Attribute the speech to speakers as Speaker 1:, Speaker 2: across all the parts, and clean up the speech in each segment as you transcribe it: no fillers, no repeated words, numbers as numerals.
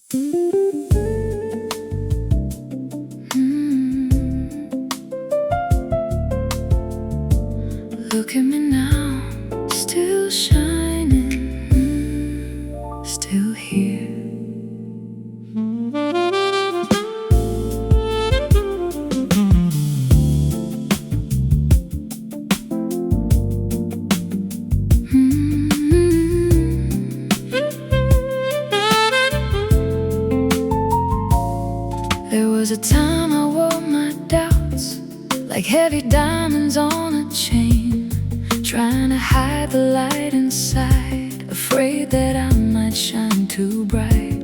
Speaker 1: Look at me now, still shining, still here. There was a time I wore my doubts like heavy diamonds on a chain, trying to hide the light inside, afraid that I might shine too bright.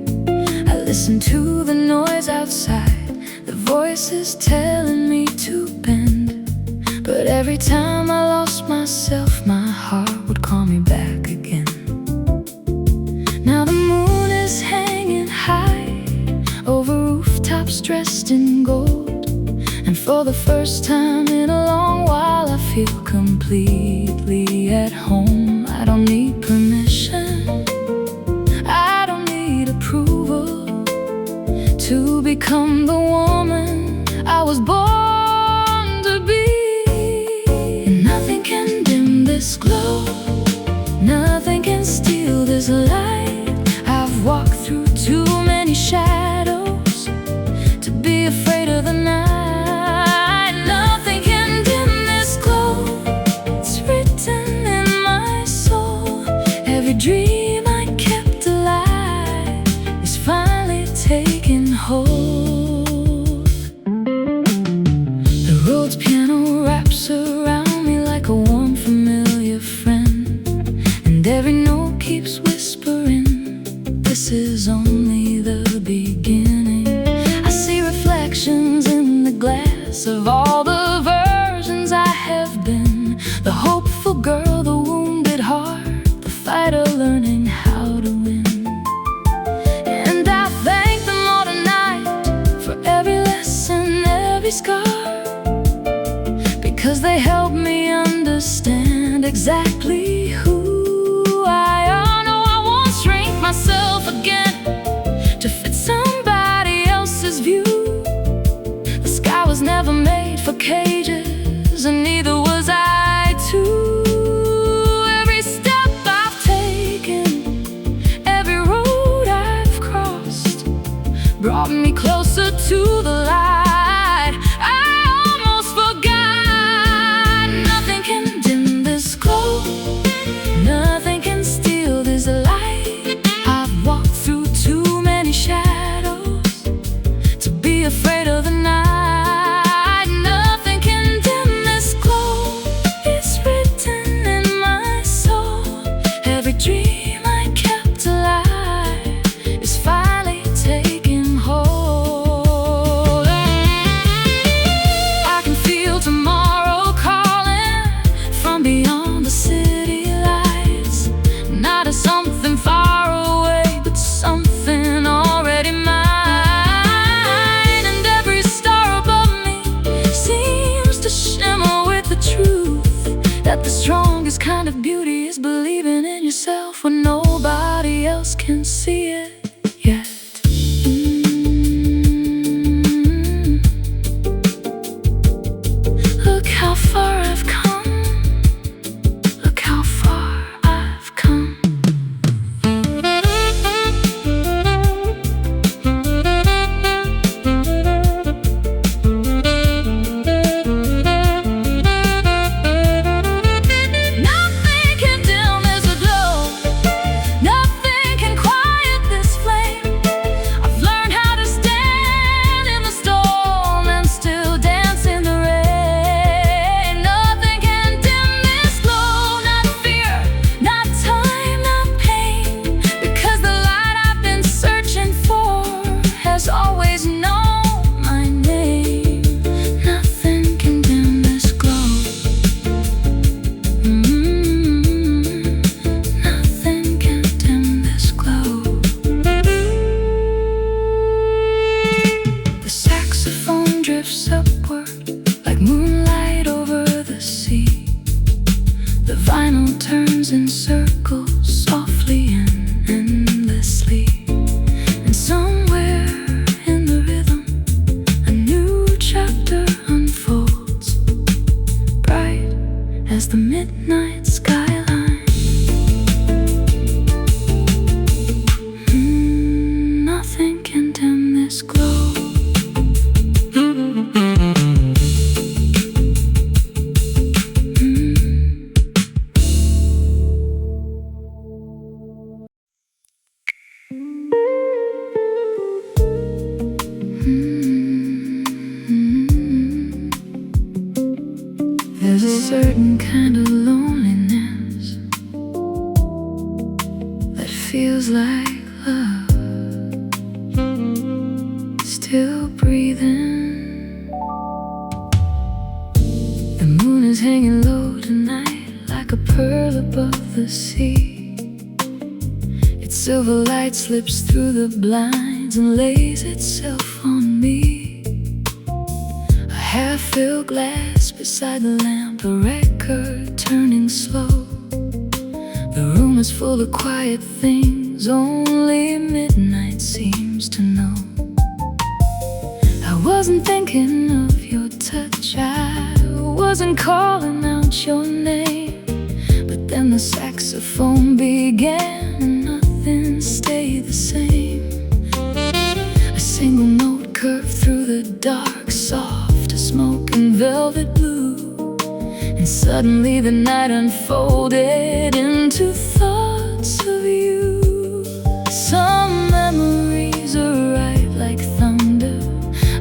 Speaker 1: I listened to the noise outside, the voices telling me to bend. But every time I lost myself, my heart would call me back again. Now the moon is hanging high over rooftops dressed in gold, and for the first time in a long while I feel completely at home. I don't need permission, I don't need approval to become the woman I was born to be. And nothing can dim this glow, nothing can steal this light. I've walked through too many shadows to be afraid of the night. Every dream I kept alive is finally taking hold. The road's piano wraps around me like a warm, familiar friend, and every note keeps whispering, this is only the beginning. I see reflections in the glass of all the versions I have been, the hopeful girl, the wounded heart, fighter learning how to win. And I thank them all tonight for every lesson, every scar, because they help me understand exactly who I are. No, I won't shrink myself again to fit somebody else's view. The sky was never made for cages, and neither was I too. Brought me closer to the light. I almost forgot. Nothing can dim this glow, nothing can steal this light. I've walked through too many shadows to be afraid of the night. Nothing can dim this glow, it's written in my soul. Every dream I kept alive is finally taken hold. still breathing. The moon is hanging low tonight, like a pearl above the sea. Its silver light slips through the blinds and lays itself on me. A half-filled glass beside the lamp, a record turning slow. The room is full of quiet things only midnight seems to know. I wasn't thinking of your touch, I wasn't calling out your name. But then the saxophone began and nothing stayed the same. A single note curved through the dark, soft as smoke and velvet blue. And suddenly the night unfolded into thoughts of you. Some memories arrive like thunder,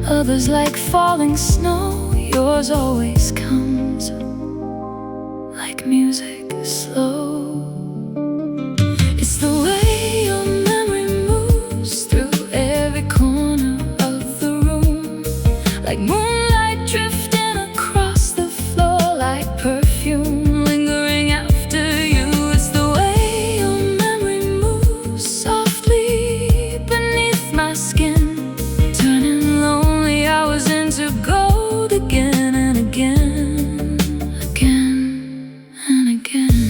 Speaker 1: others like falling snow. Yours always comes like music slow. It's the way your memory moves through every corner of the room, like moonlight drifting across the floor, like perfume lingering after you. It's the way your memory moves softly beneath my skin, turning lonely hours into gold again and again, again and again.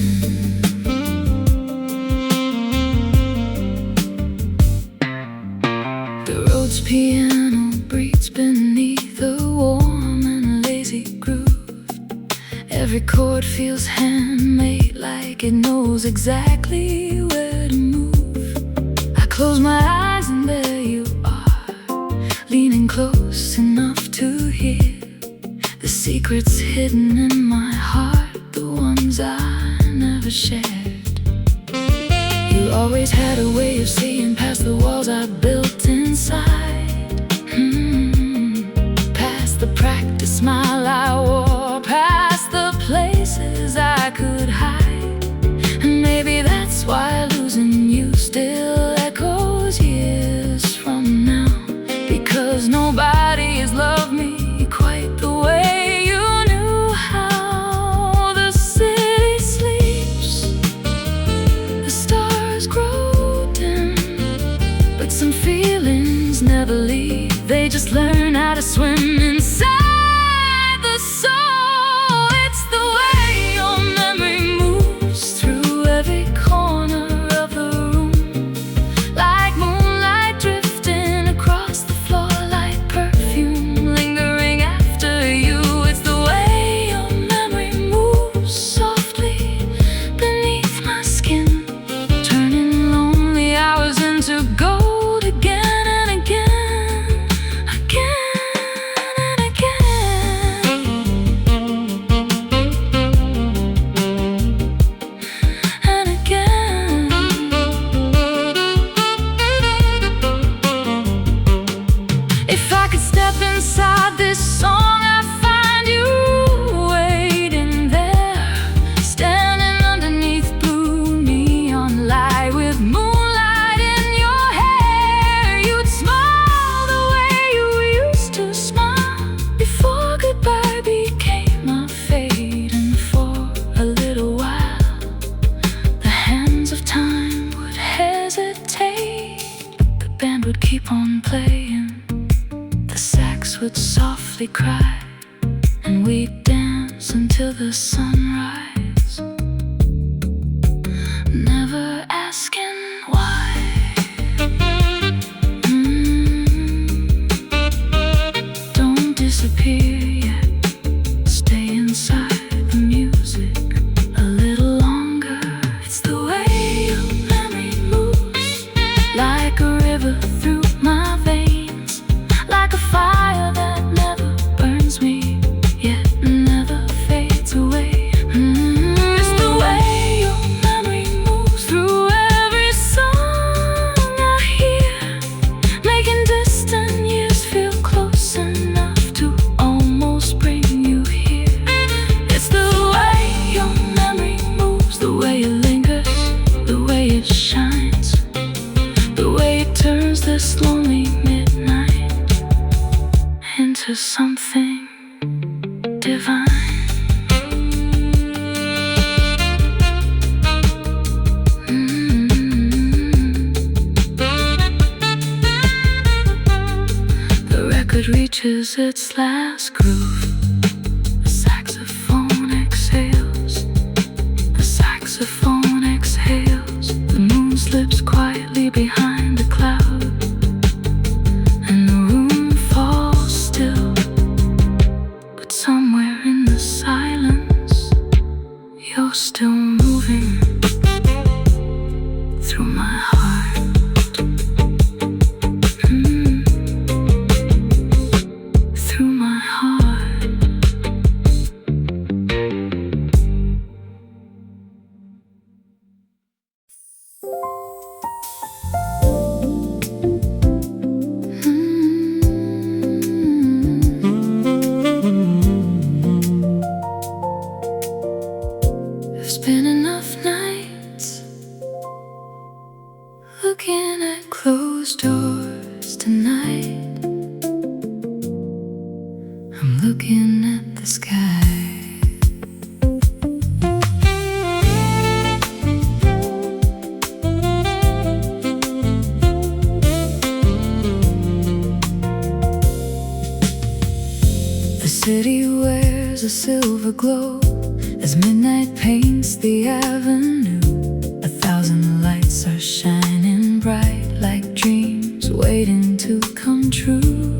Speaker 1: The road's piano breathes beneath the warm and lazy groove. Every chord feels handmade, like it knows exactly where to move. I close my eyes and there you are, leaning close enough to hear the secrets hidden in my heart, the ones I never shared. You always had a way of seeing past the walls I built inside, past the practice smile I wore, past the places I could hide. And maybe that's why losing you still echoes years from now, because nobody has loved me quite the way you knew how. The city sleeps, the stars grow dim, but some feelings never leave, they just learn how to swim inside the soul. It's the way your memory moves through every corner of the room, like moonlight drifting across the floor, like perfume lingering after you. It's the way your memory moves softly beneath my skin, turning lonely hours into gold again and again, again and again, and again. If I could step inside this song, I'd find you waiting there, standing underneath blue neon light with moonlight in your hair. You'd smile the way you used to smile before goodbye became a fate. And for a little while the hands of time would hesitate, but the band would keep on playing, the sax would softly cry, and we'd dance until the sunrise, never asking why. Don't disappear yet, stay inside the music a little longer. It's the way your memory moves, like a river through my veins, like a fire that never burns me, yet never fades away. It's the way your memory moves through every song I hear, making distant years feel close enough to almost bring you here. It's the way your memory moves, the way it lingers, the way it shines, the way it turns this lonely midnight to something divine. The record reaches its last groove. The saxophone exhales. The saxophone exhales. The moon slips quietly behind the cloud, and the room falls still. But somewhere in the silence, you're still moving through my heart. Through my heart. There's been enough nights looking at closed doors tonight. I'm looking at the sky. The city wears a silver glow as midnight paints the avenue. 1,000 lights are shining bright like dreams waiting to come true.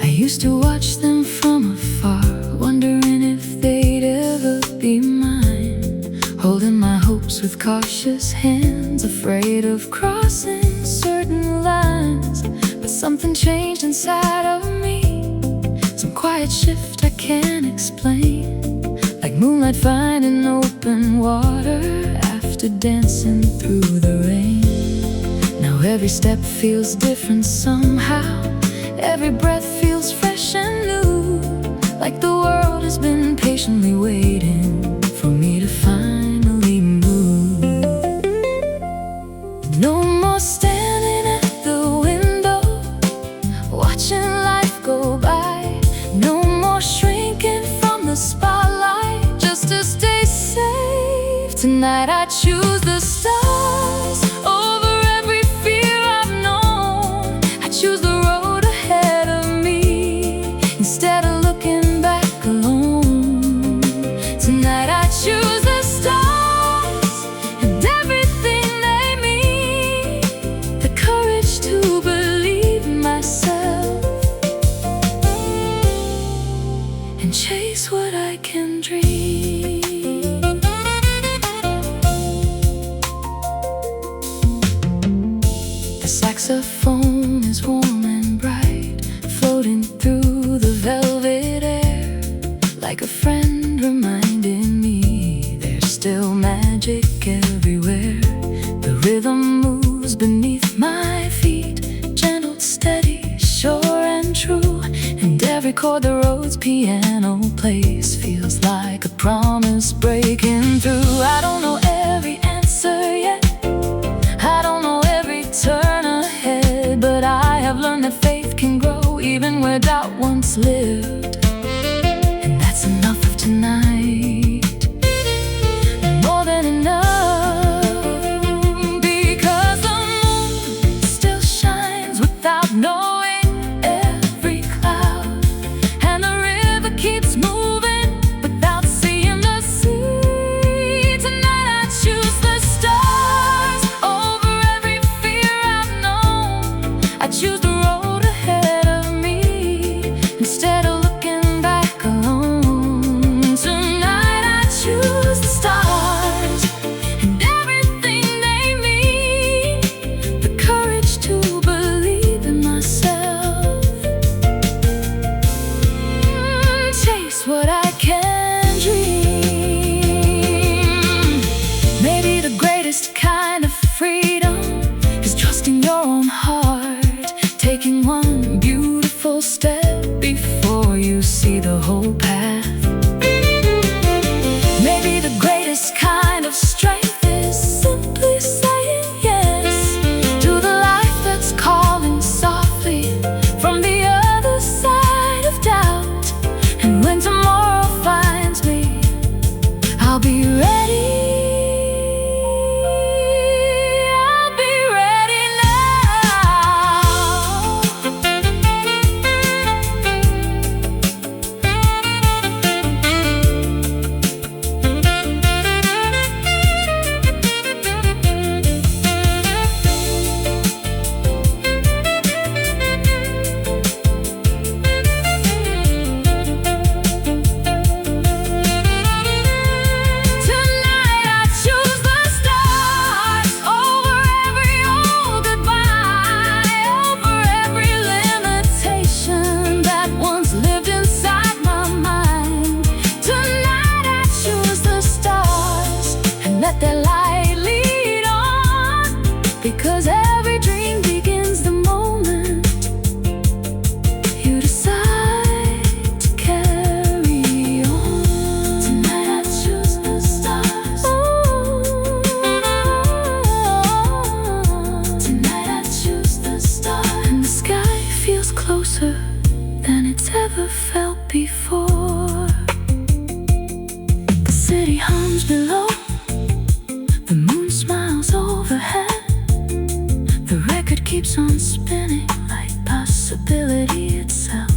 Speaker 1: I used to watch them from afar, wondering if they'd ever be mine, holding my hopes with cautious hands, afraid of crossing certain lines. But something changed inside of me, some quiet shift I can't explain, like moonlight finding open water after dancing through the rain. Now every step feels different somehow. Every breath feels fresh and new, like the world has been patiently waiting for me to finally move. No more standing at the window, watching life go by. No more shrinking from the spotlight just to stay safe. Tonight I choose the stars over every fear I've known. I choose the road ahead of me instead of looking back alone. Tonight I choose the stars and everything they mean, the courage to believe in myself and chase what I can dream. The saxophone is warm and bright, floating through the velvet air, like a friend reminding me there's still magic everywhere. The rhythm moves beneath my feet, gentle, steady, sure and true. And every chord the road's piano plays feels like a promise breaking through. I don't know every answer yet, I don't know every turn ahead, but I have learned that faith can grow even where doubt once lived. And that's enough of tonight, more than enough, because the moon still shines without knowing every cloud, and the river keeps moving without seeing the sea. Tonight I choose the stars over every fear I've known. I choose the road ahead of me instead of looking back alone. Tonight I choose the stars and everything they mean, the courage to believe in myself, chase what I can dream. Maybe the greatest kind of freedom is trusting your own heart, taking one beautiful step before you see the whole path. Maybe the greatest kind of strength is simply saying yes to the life that's calling softly from the other side of doubt. softer than it's ever felt before. The city hums below, the moon smiles overhead. The record keeps on spinning like possibility itself.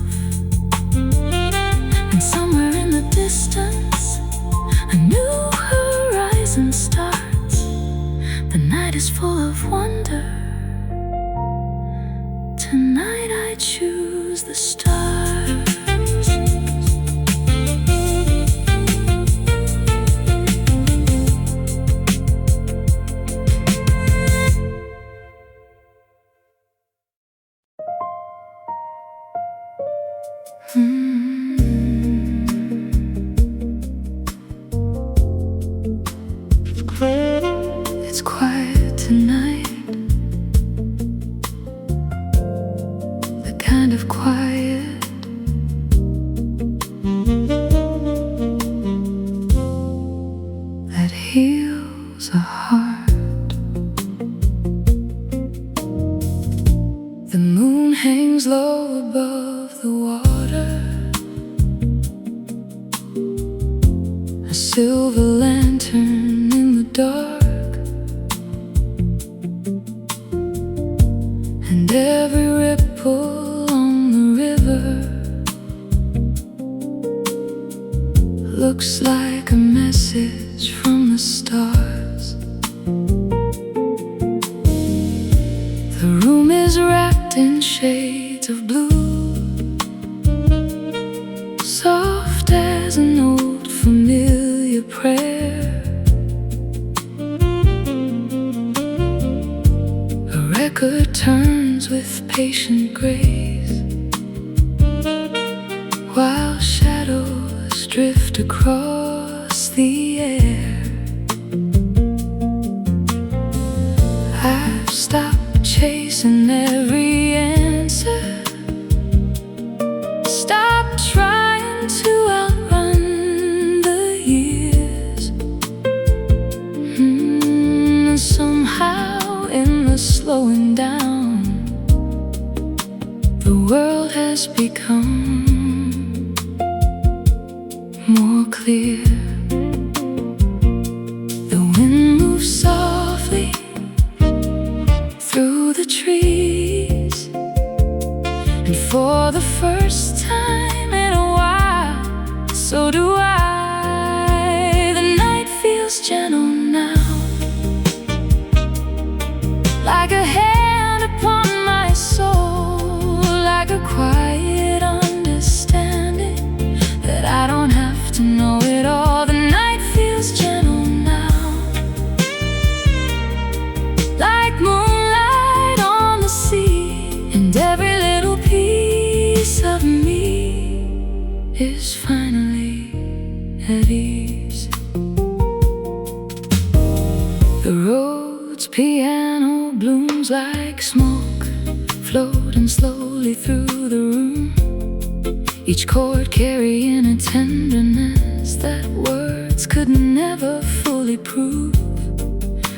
Speaker 1: And somewhere in the distance, a new horizon starts. The night is full of wonder. Tonight I choose the stars. It's quiet tonight, the kind of quiet that heals a heart. The moon hangs low above the water, a silver lantern in the dark. And every ripple on the river looks like a message from the stars. The room is wrapped in shades of blue, soft as an old familiar prayer. A record turns with patient grace, while shadows drift across the air. I've stopped chasing every answer, stopped trying to outrun the years. And somehow in the slowing down, the world has become more clear. The wind moves softly through the trees, and for the first time in a while, so do I. The night feels gentle now, like a hand upon my soul, like a quiet understanding that I don't have to know it all. The night feels gentle now, like moonlight on the sea, and every little piece of me is finally at ease. The road's piano blooms like smoke, floating slowly through the room, each chord carrying a tenderness that words could never fully prove.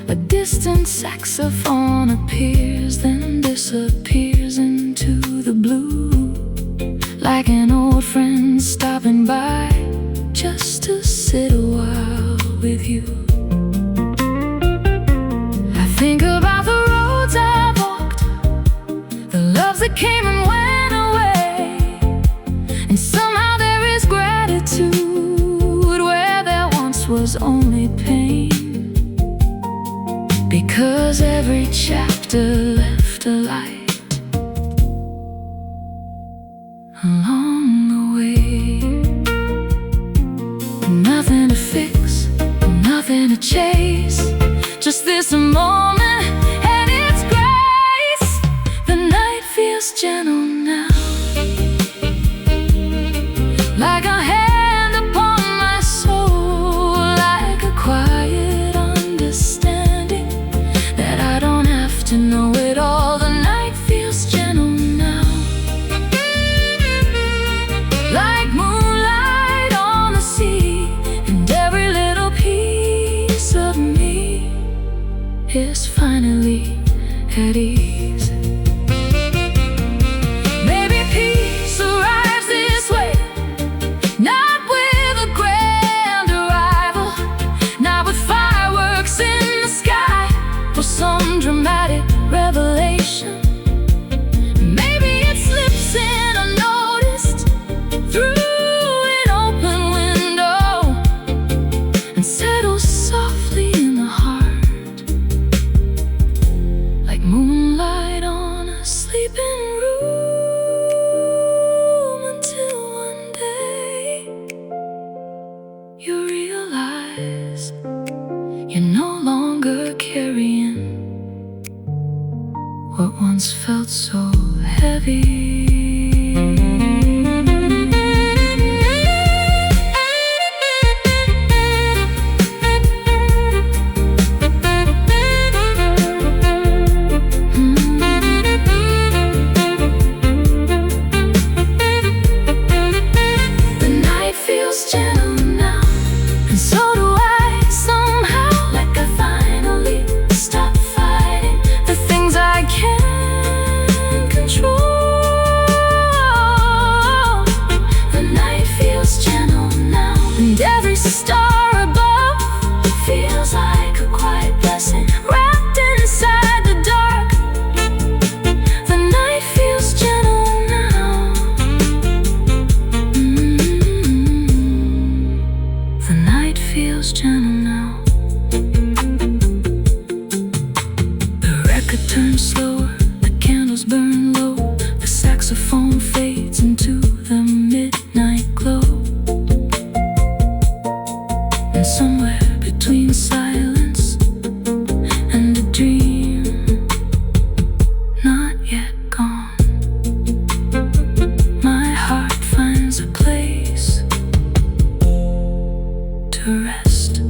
Speaker 1: A distant saxophone appears, then disappears into the blue, like an old friend stopping by just to sit a while with you. I think about the roads I've walked, the loves that came and went away, and somehow there is gratitude where there once was only pain, because every chapter left a light along the way. Nothing to fix, nothing to chase, just this moment and its grace. The night feels gentle now, like a hand upon my soul, like a quiet understanding that I don't have to know it all. The night feels gentle now, like moonlight on the sea, and every little piece of me is sleeping room until one day you realize you're no longer carrying what once felt so heavy. Star above feels like a quiet blessing wrapped inside the dark. The night feels gentle now. The night feels gentle now. The record turns slower, the candles burn low, the saxophone fades into the midnight glow. And somewhere between silence and a dream not yet gone, my heart finds a place to rest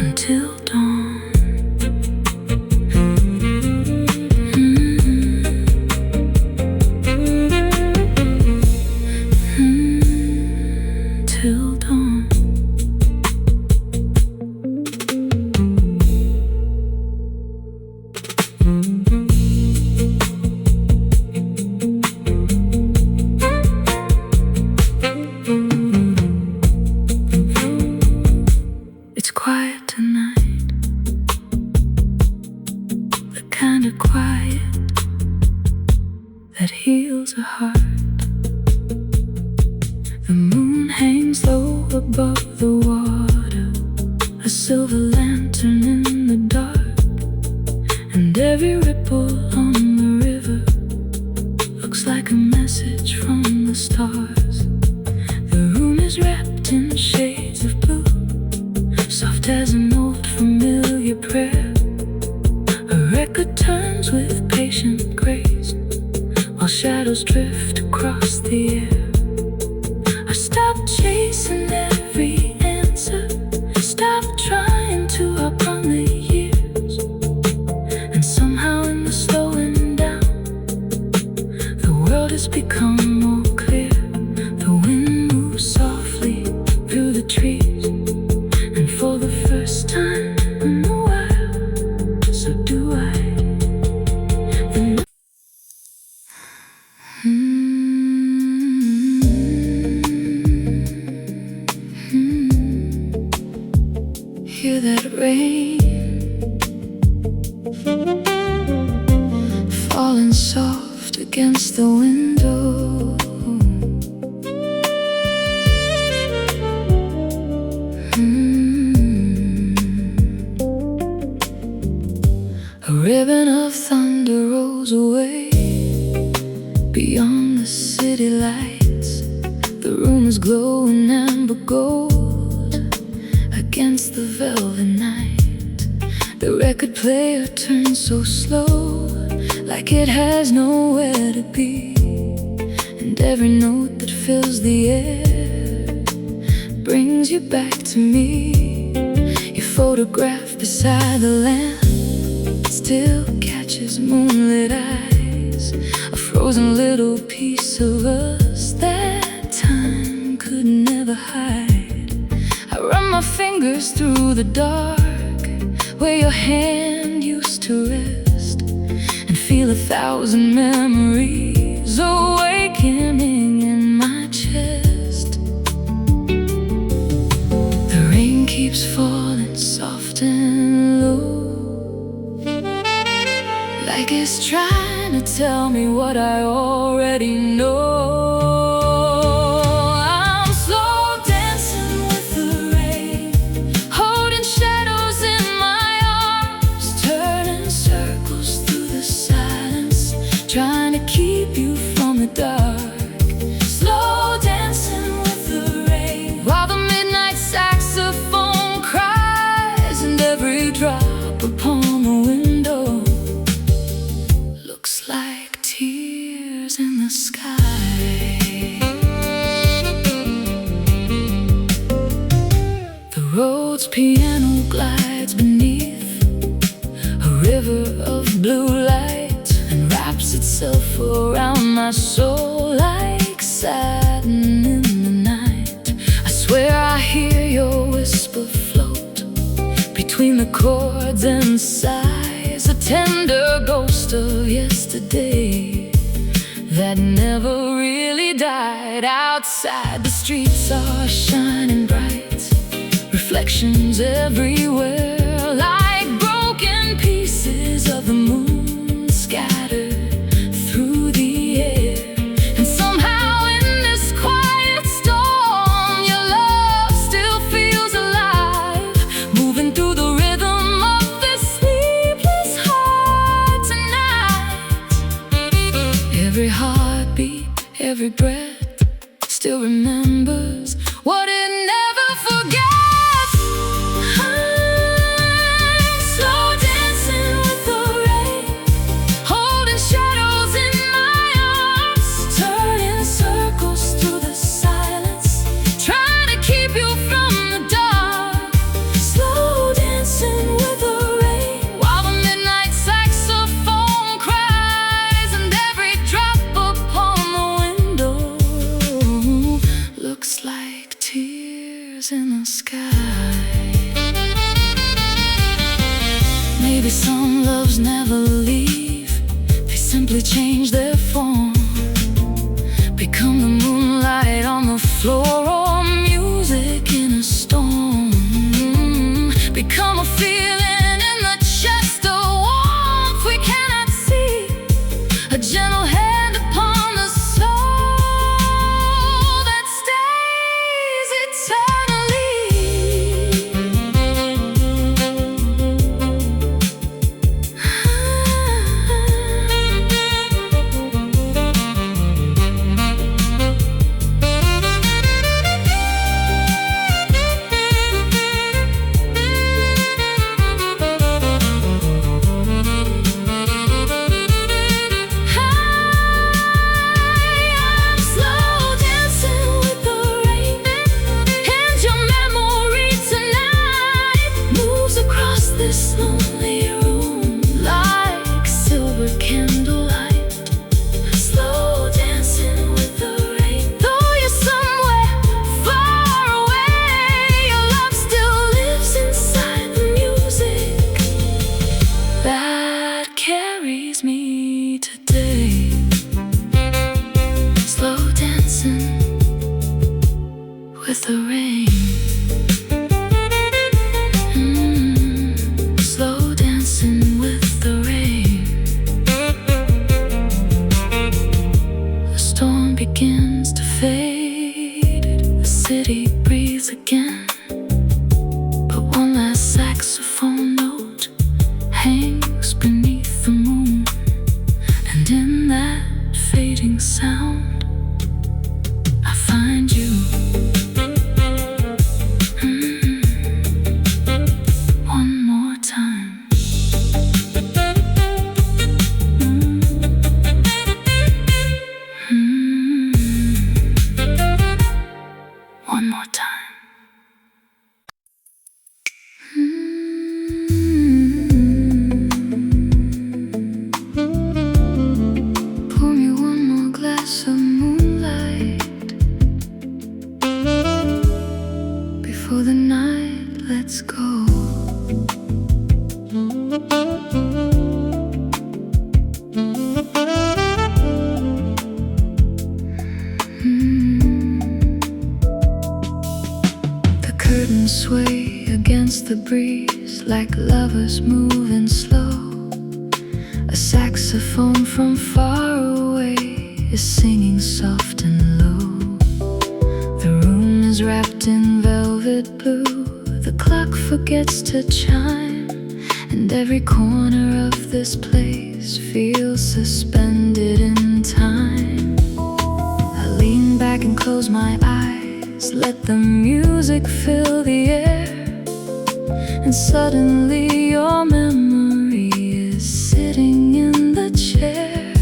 Speaker 1: until dawn. Till dawn. It's quiet tonight, the kind of quiet that heals a heart. The moon hangs low above the water, a silver lantern in the dark, and every ripple on the river looks like a message from the stars. The room is wrapped in shades of blue, soft as an old familiar prayer. A record turns with patient grace, while shadows drift across the air. I stopped chasing every answer, stopped trying to outrun the years, and somehow in the slowing down, the world has become more clear. The wind moves softly through the trees, and for the first time in a while, so do I. Hear that rain falling soft against the window. A ribbon of thunder rolls away beyond the city lights. The room is glowing amber gold against the velvet night. The record player turns so slow, like it has nowhere to be, and every note that fills the air brings you back to me. Your photograph beside the lamp still catches moonlit eyes, a frozen little piece of us that time could never hide. I run my fingers through the dark, where your hand used to rest, and feel 1,000 memories awakening in my chest. The rain keeps falling soft and low, like it's trying to tell me what I already know. I'm slow dancing with the rain, holding shadows in my arms, turning circles through the silence. trying to keep you from the dark. Slow dancing with the rain, while the midnight saxophone cries, and every drop upon the window looks like tears in the sky. The road's piano glides beneath a river of blue light and wraps itself around my soul like satin in the night. I swear I hear your whisper float between the chords and sighs, a tender ghost of yesterday that never really died. Outside, the streets are shining bright, reflections everywhere, like broken pieces of the moon scattered through the air. And somehow in this quiet storm, your love still feels alive, moving through the rhythm of this sleepless heart tonight. Every heartbeat, every breath still remembers what it never forgets. In the sky. Maybe some loves never leave, they simply change their form, become the moonlight on the floor, or music in a storm, become a feeling in the chest, a warmth we cannot see, a gentle hand upon the soul that stays eternal. This lonely room, like silver candlelight, slow dancing with the rain. Though you're somewhere far away, your love still lives inside the music that carries me today. Slow dancing with the rain. Begins to fade, the city breathes again, but one last saxophone note hangs beneath the moon, and in that fading sound I find you. One more time. One more time. Pour me one more glass of moonlight before the night lets go. Curtains sway against the breeze like lovers moving slow. A saxophone from far away is singing soft and low. The room is wrapped in velvet blue, the clock forgets to chime, and every corner of this place feels suspended close my eyes, let the music fill the air, and suddenly your memory is sitting in the chair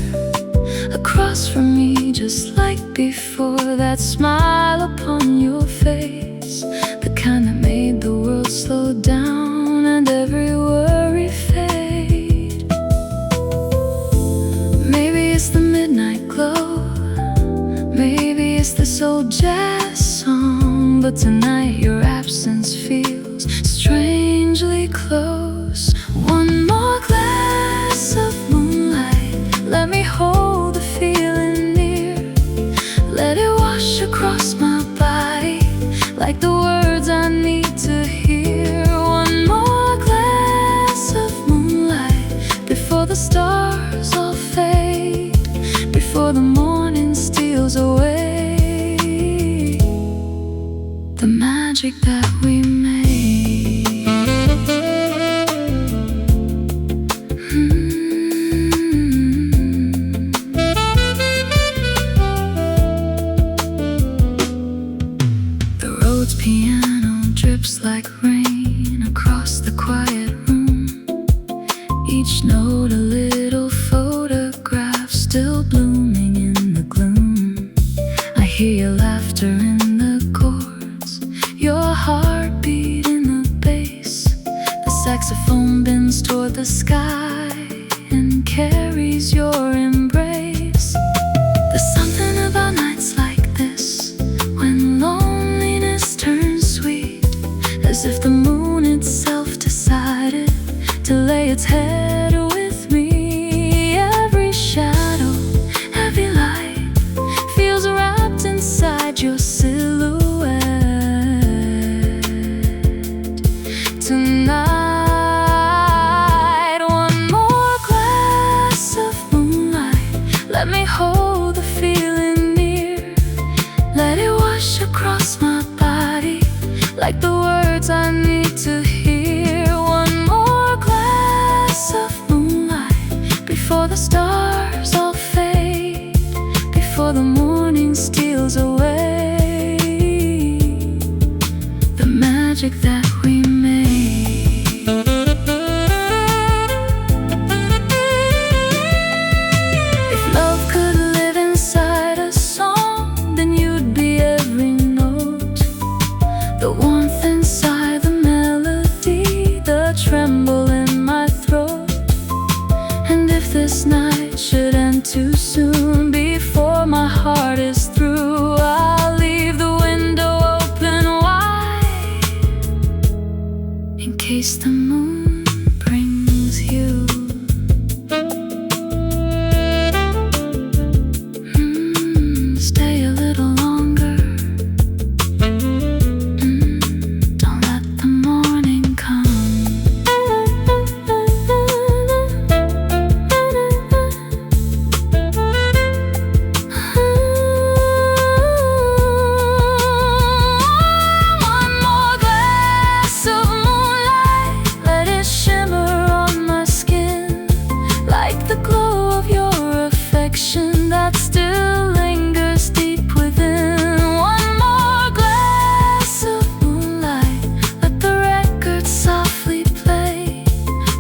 Speaker 1: across from me, just like before. That smile upon your face, the kind that made the world slow down and every worry fade. Maybe it's the midnight glow, maybe it's this old jazz song, but tonight your absence feels strangely close. One more glass of moonlight, let me hold the feeling near, let it wash across my body like the words I need to hear. One more glass of moonlight before the stars all fade, before the morning steals away the magic that we made. The road's piano drips like rain across the quiet room, each note a little photograph still blooming in the gloom. I hear your laughter in the chords, your heartbeat in the bass. The saxophone bends toward the sky and carries your embrace. There's something about nights like this, when loneliness turns sweet, as if the moon itself decided to lay its head with me. Every shadow, every light feels wrapped inside your silhouette. Tonight, one more glass of moonlight, let me hold the feeling near, let it wash across my body like the words I need to hear. One more glass of moonlight before the stars all fade, before the morning steals away the magic that we made. If love could live inside a song, then you'd be every note, the warmth inside the melody, the tremble in my throat. And if this night should end too soon, before my heart is through, I'll leave the window open wide in case the moon brings you. Stay a little longer. Don't let the morning come. One more glass of moonlight, let it shimmer on my skin like the glow of your affection that still lingers deep within. One more glass of moonlight, let the record softly play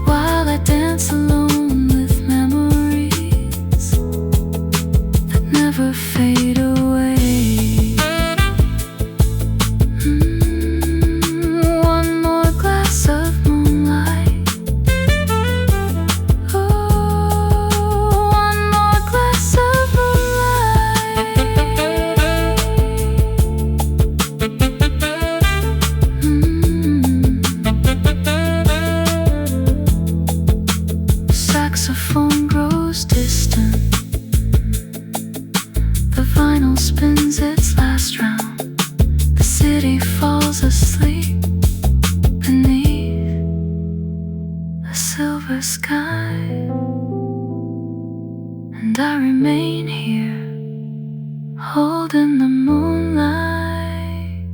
Speaker 1: while I dance alone with memories that never fade away. One more glass of moonlight. Oh, one more glass of moonlight. Saxophone grows distant, the vinyl spins its last round, the city falls asleep beneath a silver sky, and I remain here holding the moonlight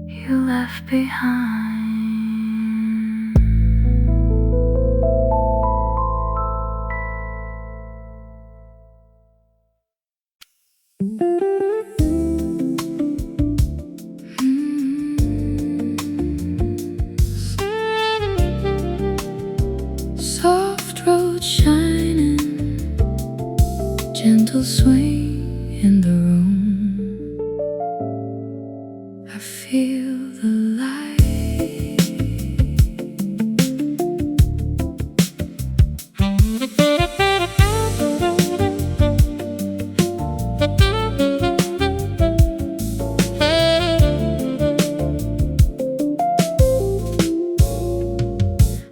Speaker 1: you left behind. gentle swing in the room. I feel the light.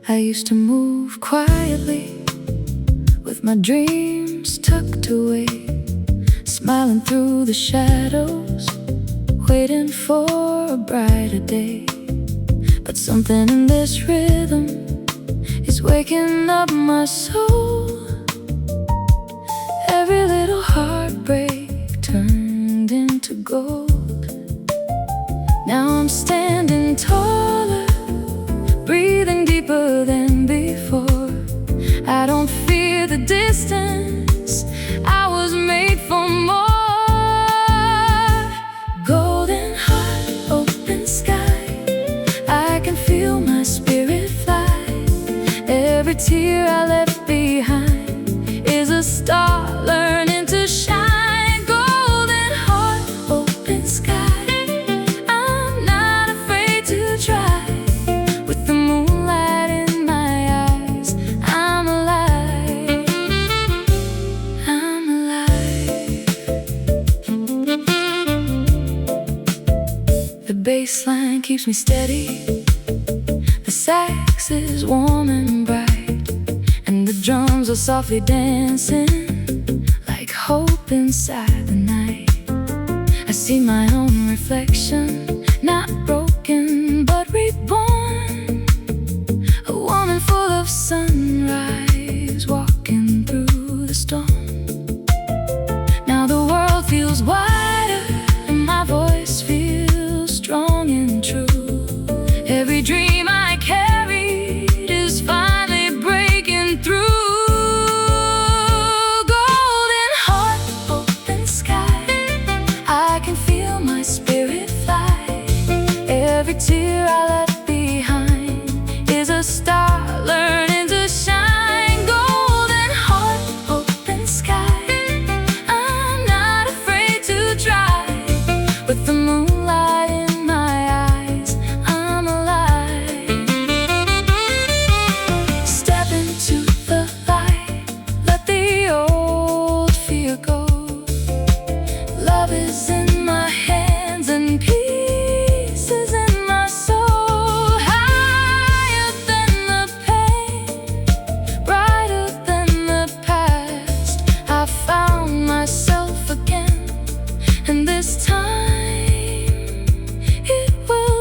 Speaker 1: I used to move quietly, with my dreams tucked away, smiling through the shadows, waiting for a brighter day. But something in this rhythm is waking up my soul. Every little heartbreak turned into gold. Now I'm standing taller, breathing deeper than before. I don't fear the distance, I was made for more. Golden heart, open sky, I can feel my spirit fly. Every tear I left behind is a star learning to shine. Golden heart, open sky, I'm not afraid to try. With the moonlight in my eyes, I'm alive. I'm alive. The bass line keeps me steady, the sax is warm and bright, and the drums are softly dancing like hope inside the night. I see my own reflection, not broken but reborn. A woman full of sunrise, walking through the storm. Now the world feels wider, and my voice feels strong and true. Every dream I carried is finally breaking through. Golden heart, open sky, I can feel my spirit fly. Every tear I left behind is a star learning to shine. Golden heart, open sky, I'm not afraid to try. With the moonlight in my eyes, I'm alive. Step into the light, let the old fear go. Love is in my hands and peace is in my soul. Higher than the pain, brighter than the past, I found myself again, and this time it will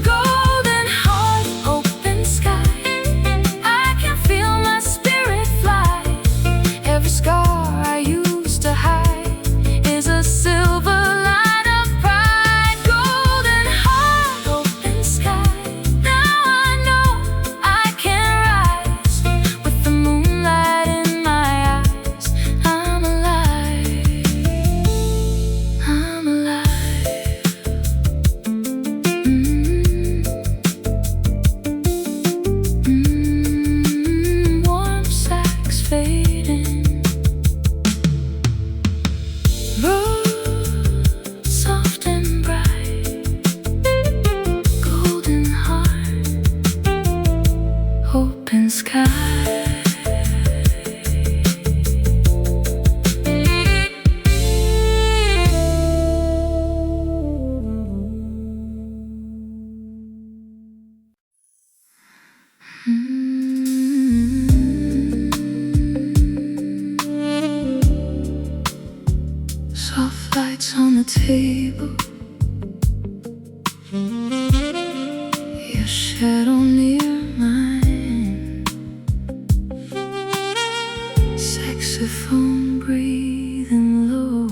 Speaker 1: Golden heart, open sky, I can feel my spirit fly. Every scar I used to hide is a silver line of pride. Golden heart, open sky, now I know I can rise. With the moonlight in my eyes, I'm alive. I'm alive. Warm sax fading, road soft and bright. Golden heart, open sky. Soft lights on the table, your shadow near mine. Saxophone breathing low.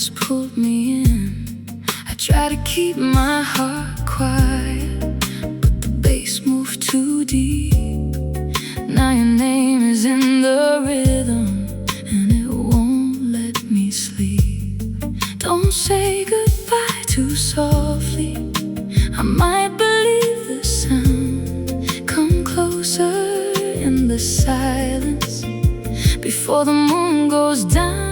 Speaker 1: has pulled me in. I try to keep my heart quiet, but the bass moved too deep. Now your name is in the rhythm, and it won't let me sleep. Don't say goodbye too softly, I might believe the sound. Come closer in the silence before the moon goes down.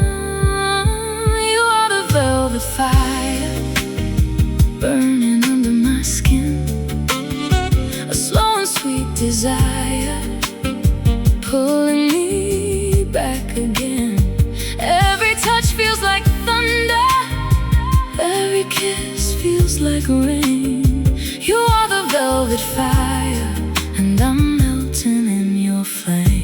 Speaker 1: You are the velvet fire burning under my skin, a slow and sweet desire pulling me back again. Every touch feels like thunder, every kiss feels like rain. You are the velvet fire, and I'm melting in your flame.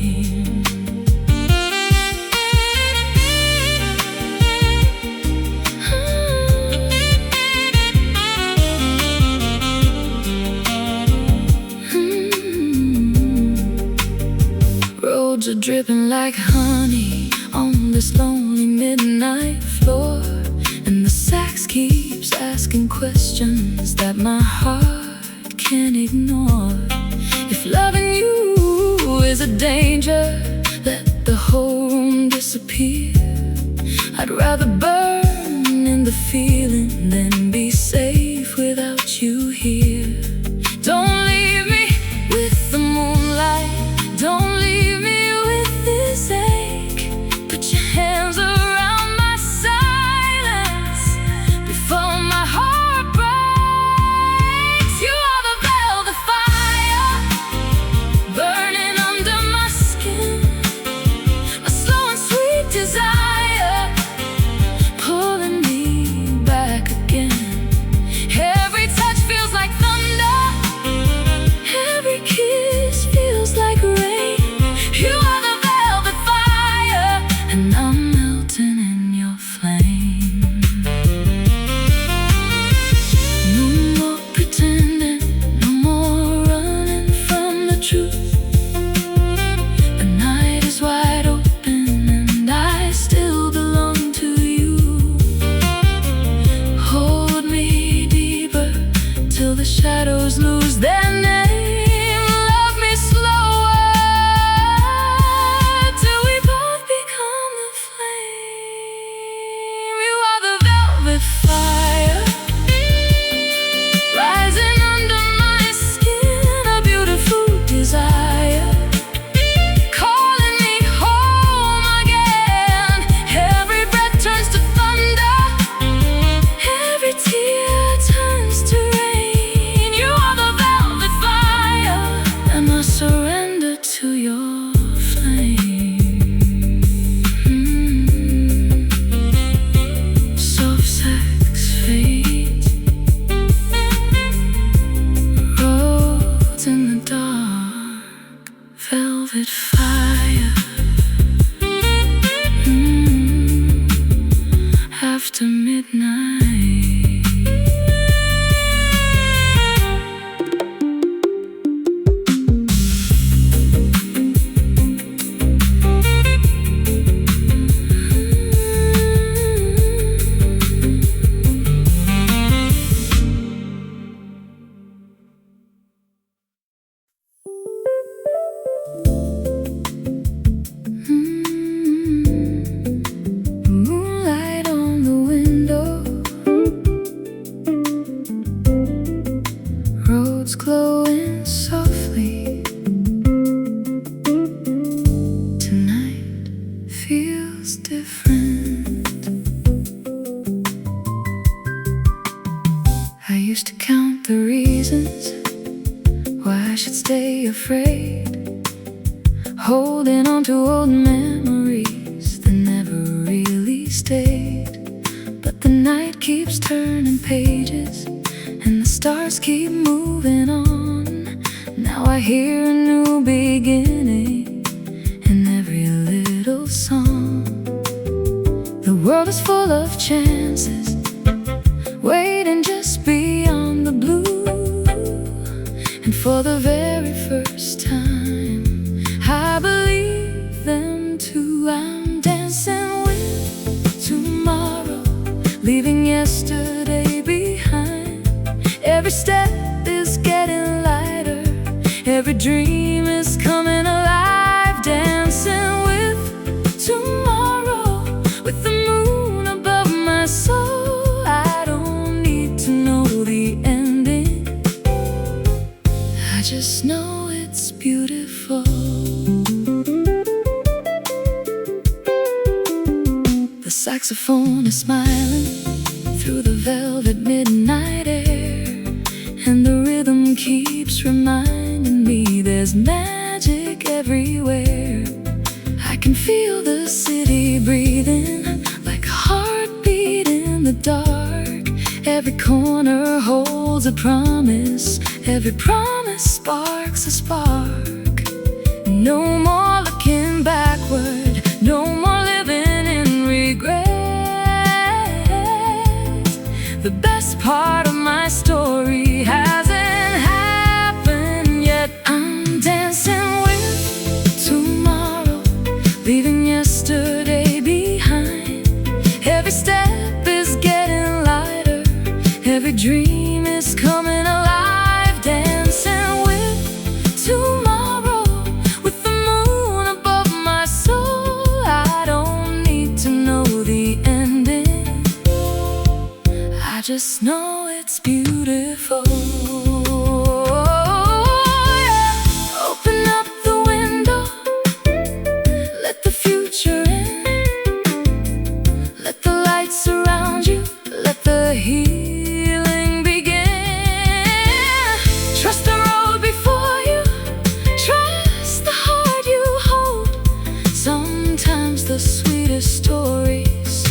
Speaker 1: Roads are dripping like honey on this lonely midnight floor, and the sax keeps asking questions that my heart can't ignore. If loving you is a danger, let the whole room disappear. I'd rather burn in the feeling than be safe without you here. Don't leave me with the moonlight, don't leave me with this ache. Put your hands around my silence before my heart breaks. You are the velvet fire burning under my skin, a slow and sweet desire pulling me back again. Every touch feels like thunder, every kiss feels like rain. You are the velvet fire, and I'm melting in your flame. No more pretending, no more running from the truth. The night is wide open and I still belong to you. Hold me deeper till the shadows lose their name. Love me slower till we both become the flame. You are the velvet fire rising under my skin, a beautiful desire calling me home again. Every breath turns to thunder, every tear turns to rain. You are the velvet fire, and I surrender to your flame. Soft sax fades, roads in the dark, velvet fire. After midnight. Moonlight on the window, roads glowing softly. Tonight feels different. I used to count the reasons why I should stay afraid, holding on to old memories that never really stayed. But the night keeps turning pages, and the stars keep moving on. Now I hear a new beginning in every little song. The world is full of chances, waiting just beyond the blue. And for the very first time, I believe them too. I'm dancing with tomorrow, leaving yesterday behind. Every step is getting lighter, every dream is coming alive. Dancing with tomorrow, with the moon above my soul. I don't need to know the ending, I just know it's beautiful. The saxophone is smiling through the velvet midnight air, and the rhythm keeps reminding me there's magic everywhere. I can feel the city breathing like a heartbeat in the dark. Every corner holds a promise, every promise sparks a spark. No more looking backward, no more living in regret. The best part of my story hasn't happened yet. I'm dancing with tomorrow, leaving yesterday behind. Every step is getting lighter, every dream is coming alive. Dancing with tomorrow, with the moon above my soul. I don't need to know the ending, I just know it's beautiful. Open up the window, let the future in. Let the lights surround you, let the healing begin. Trust the road before you, trust the heart you hold. Sometimes the sweetest stories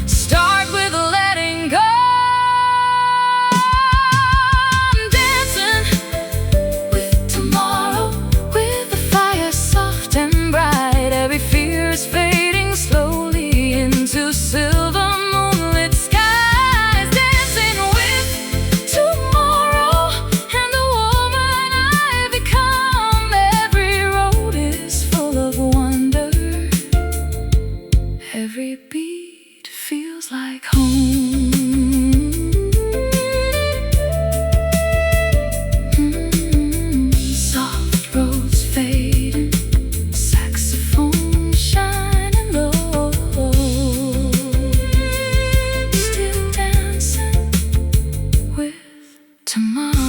Speaker 1: start with letting go. I'm dancing with tomorrow, with the fire soft and bright. Every fear is fading slowly into silver moonlit skies. Dancing with tomorrow and the woman I've become. Every road is full of wonder, every beat feels like home. Soft roads fading, saxophone shining low. Still dancing with tomorrow.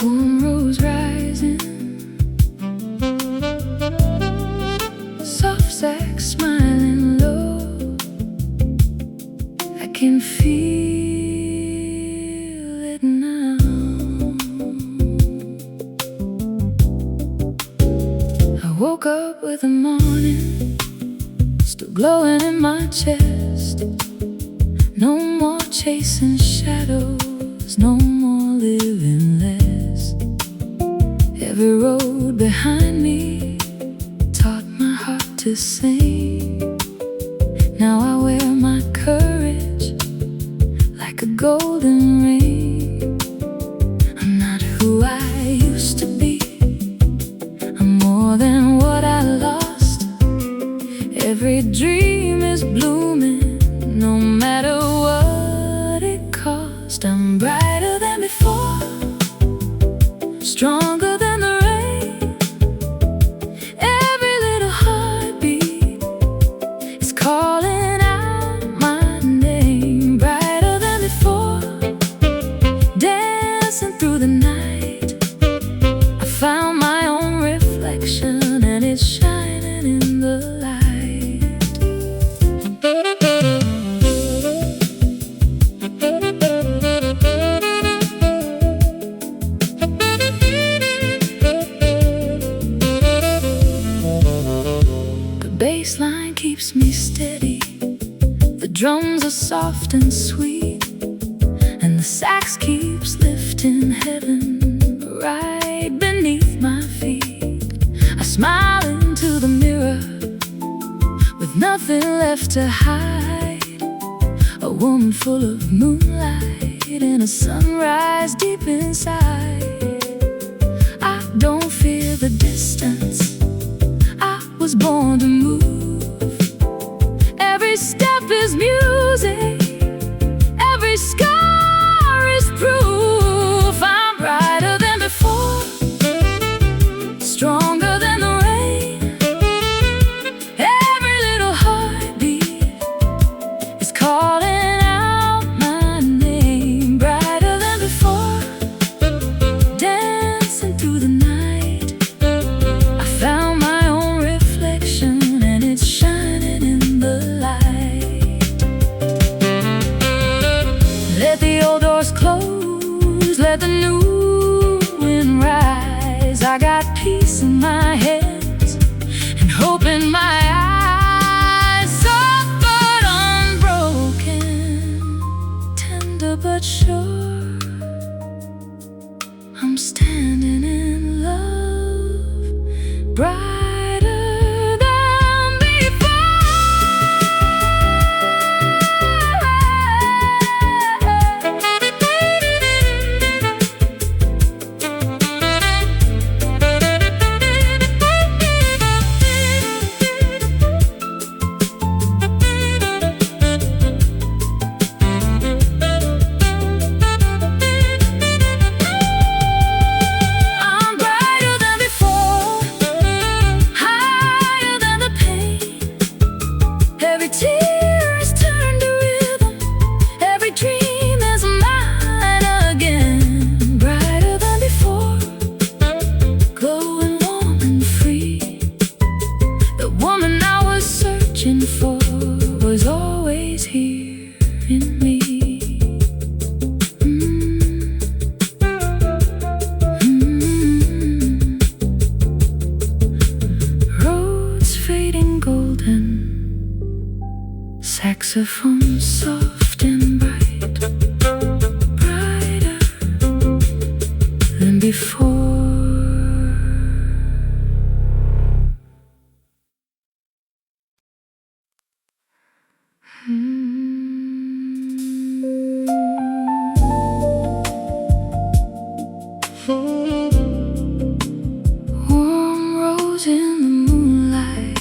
Speaker 1: Warm rose rising, soft sax smiling low. I can feel it now. I woke up with the morning still glowing in my chest. No more chasing shadows, no more living less. Every road behind me taught my heart to sing. Now I wear my courage like a golden ring. I'm not who I used to be, I'm more than what I lost. Every dream is blooming, no matter what it cost. I'm brighter than before, stronger than the rain. Every little heartbeat is calling out my name. Brighter than before, dancing through the night. I found my own reflection and it's shining in the light. bass line keeps me steady. The drums are soft and sweet, and the sax keeps lifting heaven right beneath my feet. I smile into the mirror with nothing left to hide. A woman full of moonlight in a sunrise deep inside. I don't fear the distance, I was born to move. Every step is music, every scar is proof. I'm brighter than before, stronger than the rain. Every little heartbeat is calling out my name. Brighter than before, dancing through the night. I found my own reflection and it's shining in the light. Let the old doors close, let the new wind rise. I got peace in my hands and hope in my eyes. Soft but unbroken, tender but sure. I'm standing in love, brighter than before. I'm brighter than before, higher than the pain. Every tear is turned to rhythm, every dream is mine again. Brighter than before, glowing warm and free. The woman I was searching for was always here in me. Roads fading golden, saxophone soft and bright, brighter than before. Warm rose in the moonlight,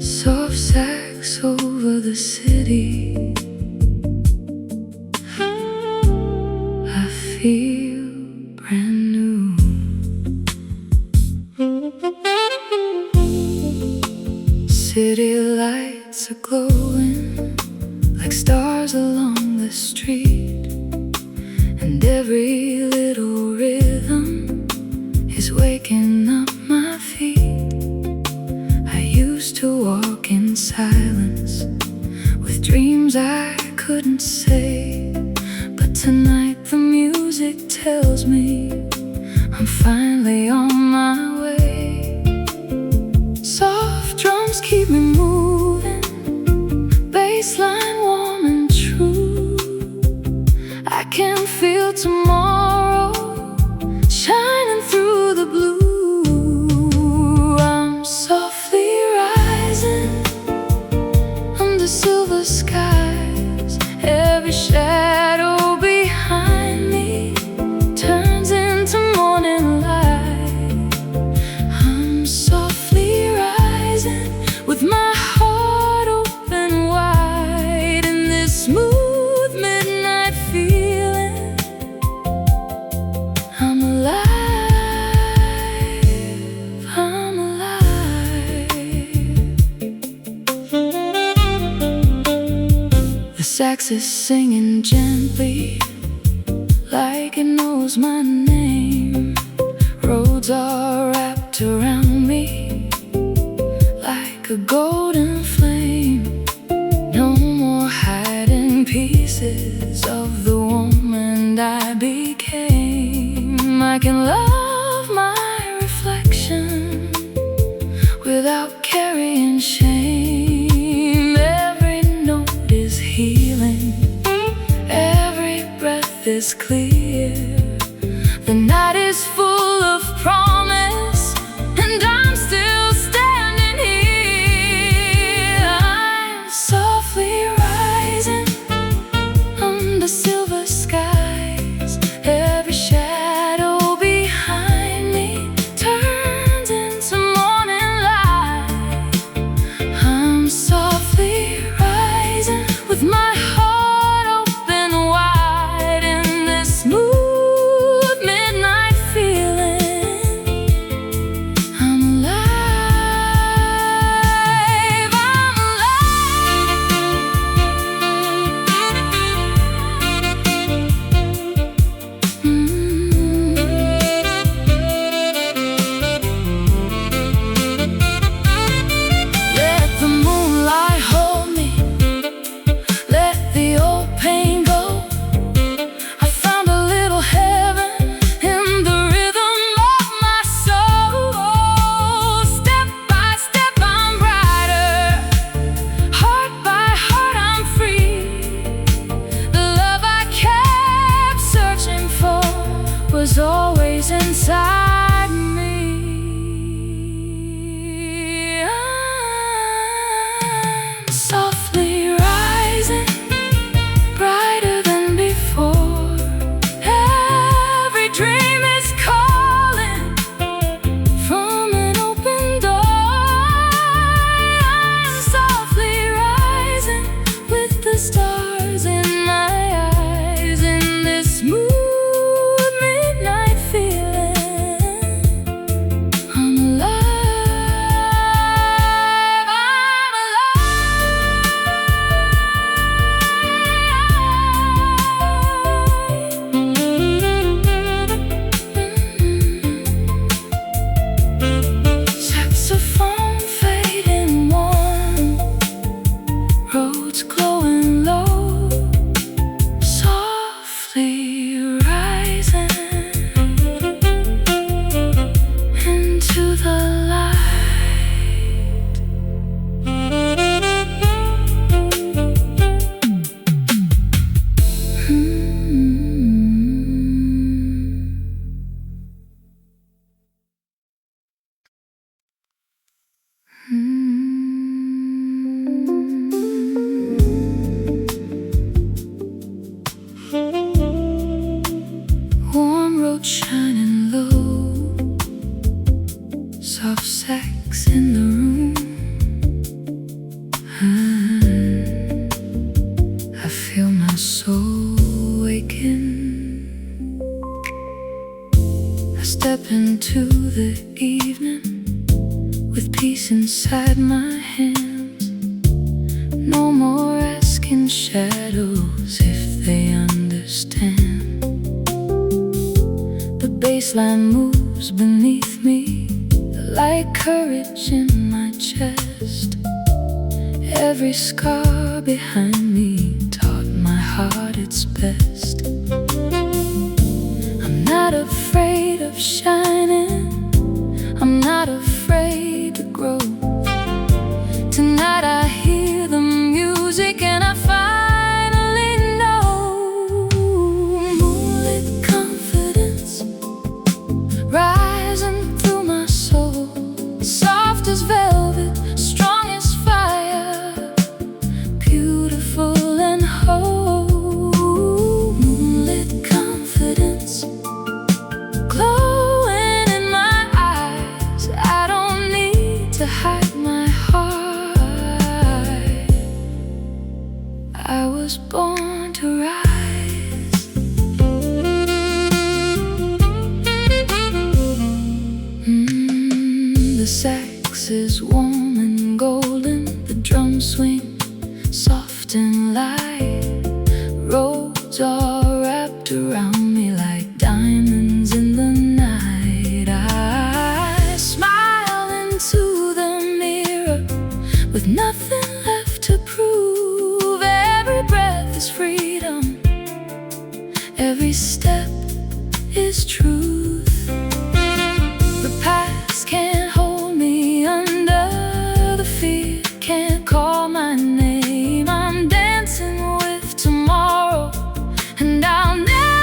Speaker 1: soft sax over the city. I feel brand new. City lights are glowing like stars along the street, and every little rhythm is waking up my feet. I used to walk in silence with dreams I couldn't say, but tonight the music tells me I'm finally on my way. Soft drums keep me moving, bassline warm and true. I can feel tomorrow shining through the blue. I'm softly rising under silver skies. Every shadow behind me turns into morning light. I'm softly rising with my heart open wide in this smooth midnight feeling. I'm alive, I'm alive. The sax is singing gently, like it knows my name. Roads are wrapped around me like a golden flame. No more hiding pieces of the woman I became. I can love my reflection without carrying shame. Every note is healing, every breath path is clear. The night is full of promise, and I'm still standing here. I'm softly rising under silver skies. Every shadow behind me turns into morning light. I'm softly rising with my heart open wide in this smooth midnight feeling. I'm alive, I'm Let the moonlight hold me, let the old pain go. I found a little heaven in the rhythm of my soul. Step by step I'm brighter, heart by heart I'm free. The love I kept searching for was always inside me. I'm softly rising, brighter than before. Every dream is calling from an open door. I'm softly rising with the stars in my eyes in this smooth midnight feeling. I'm alive, I'm alive. Saxophone fading warm, roads glowing low, softly rising into the light. Warm road shining low, soft sax in the room. I feel my soul waken. I step into the evening with peace inside my hands. No more asking shadows if they understand. The bassline moves beneath me, like courage in my chest. Every scar behind me taught my heart its best. I'm not afraid of shining, I'm not afraid to grow. Tonight I hear the music and I finally know. Moonlit confidence rising through my soul, soft as velvet, strong as fire, beautiful and whole. Moonlit confidence glowing in my eyes. I don't need to hide my heart. I was born to rise. The sax is warm and golden, the drums swing soft and light. Roads are wrapped around me like diamonds in the night. I smile into the mirror with nothing left to prove. Every breath is freedom, every step is truth. The past can't hold me under, the fear can't call my name. I'm dancing with tomorrow, and I'll never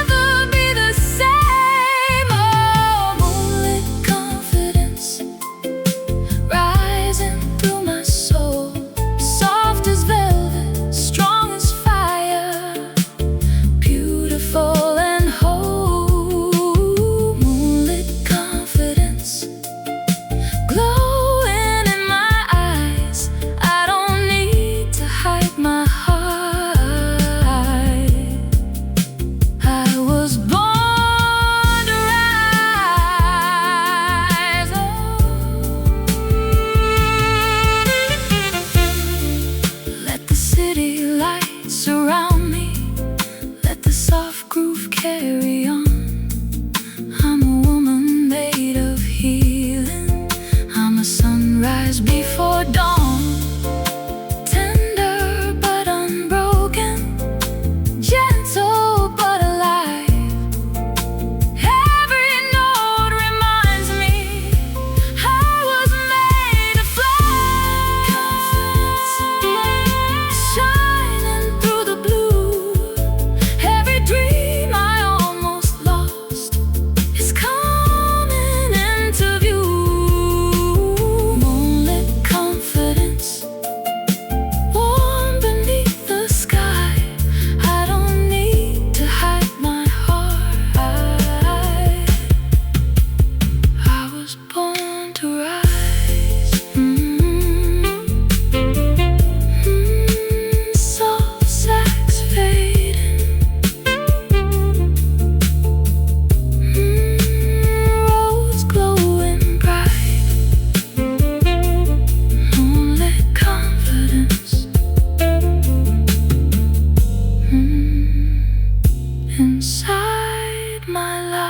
Speaker 1: inside my life.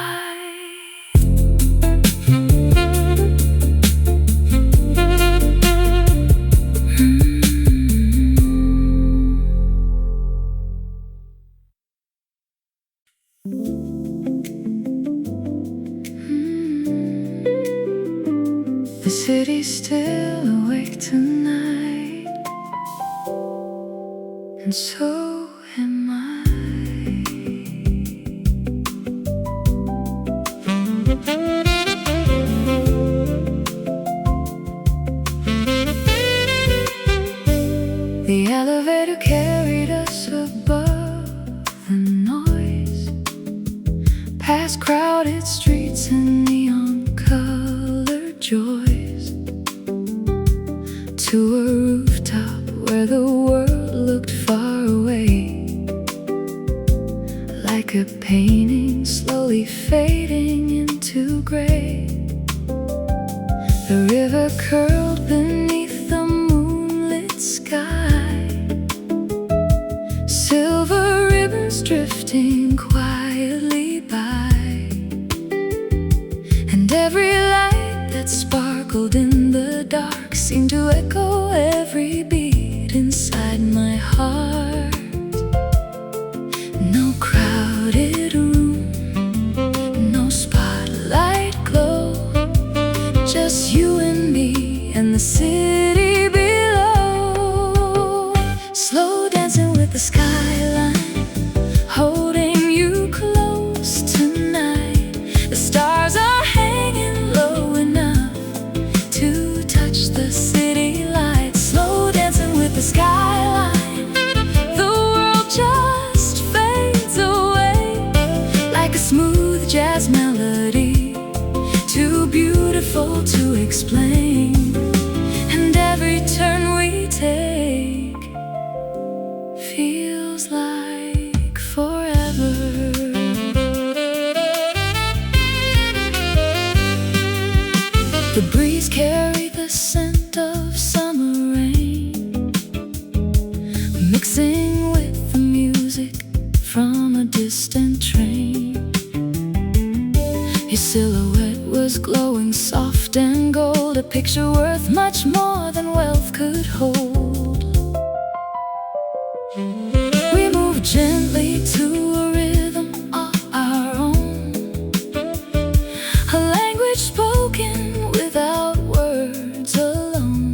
Speaker 1: The city's still awake tonight, and so am I. The elevator carried us above the noise, past crowded streets and neon-colored joys, to a rooftop where the world looked far away, like a painting slowly fading into gray. The river curled beneath the moonlit sky, silver ribbons drifting quietly by, and every light that sparkled in the dark seemed to echo every beat inside my heart. No crowded room, no spotlight glow, just you and me and the city below, slow dancing with the skyline, holding you close tonight. The stars are hanging low enough to touch the city lights, slow dancing with the skyline. The world just fades away like a smooth jazz melody, too beautiful to explain. And every turn we take feels like forever. The breeze carried the scent of summer rain, mixing with the music from a distant train. Your silhouette was glowing soft and gold, a picture worth much more than wealth could hold. We moved gently to a rhythm of our own, a language spoken without words alone,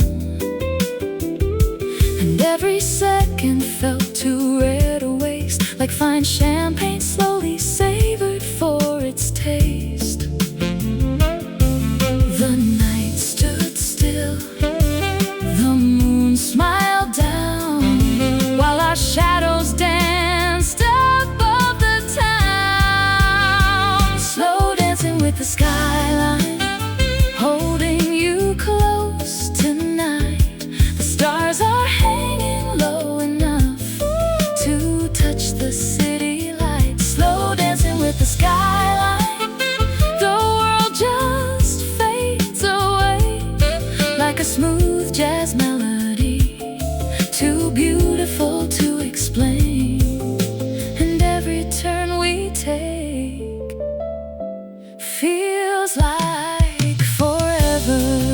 Speaker 1: and every second felt too rare to waste, like fine champagne slowly savored for its taste. The night stood still, the moon smiled down, while our shadows danced above the town, slow dancing with the skyline, holding you close tonight. The stars are hanging low enough to touch the city lights, slow dancing with the skyline. The world just fades away like a smooth jazz melody, too beautiful to explain. And every turn we take feels like forever.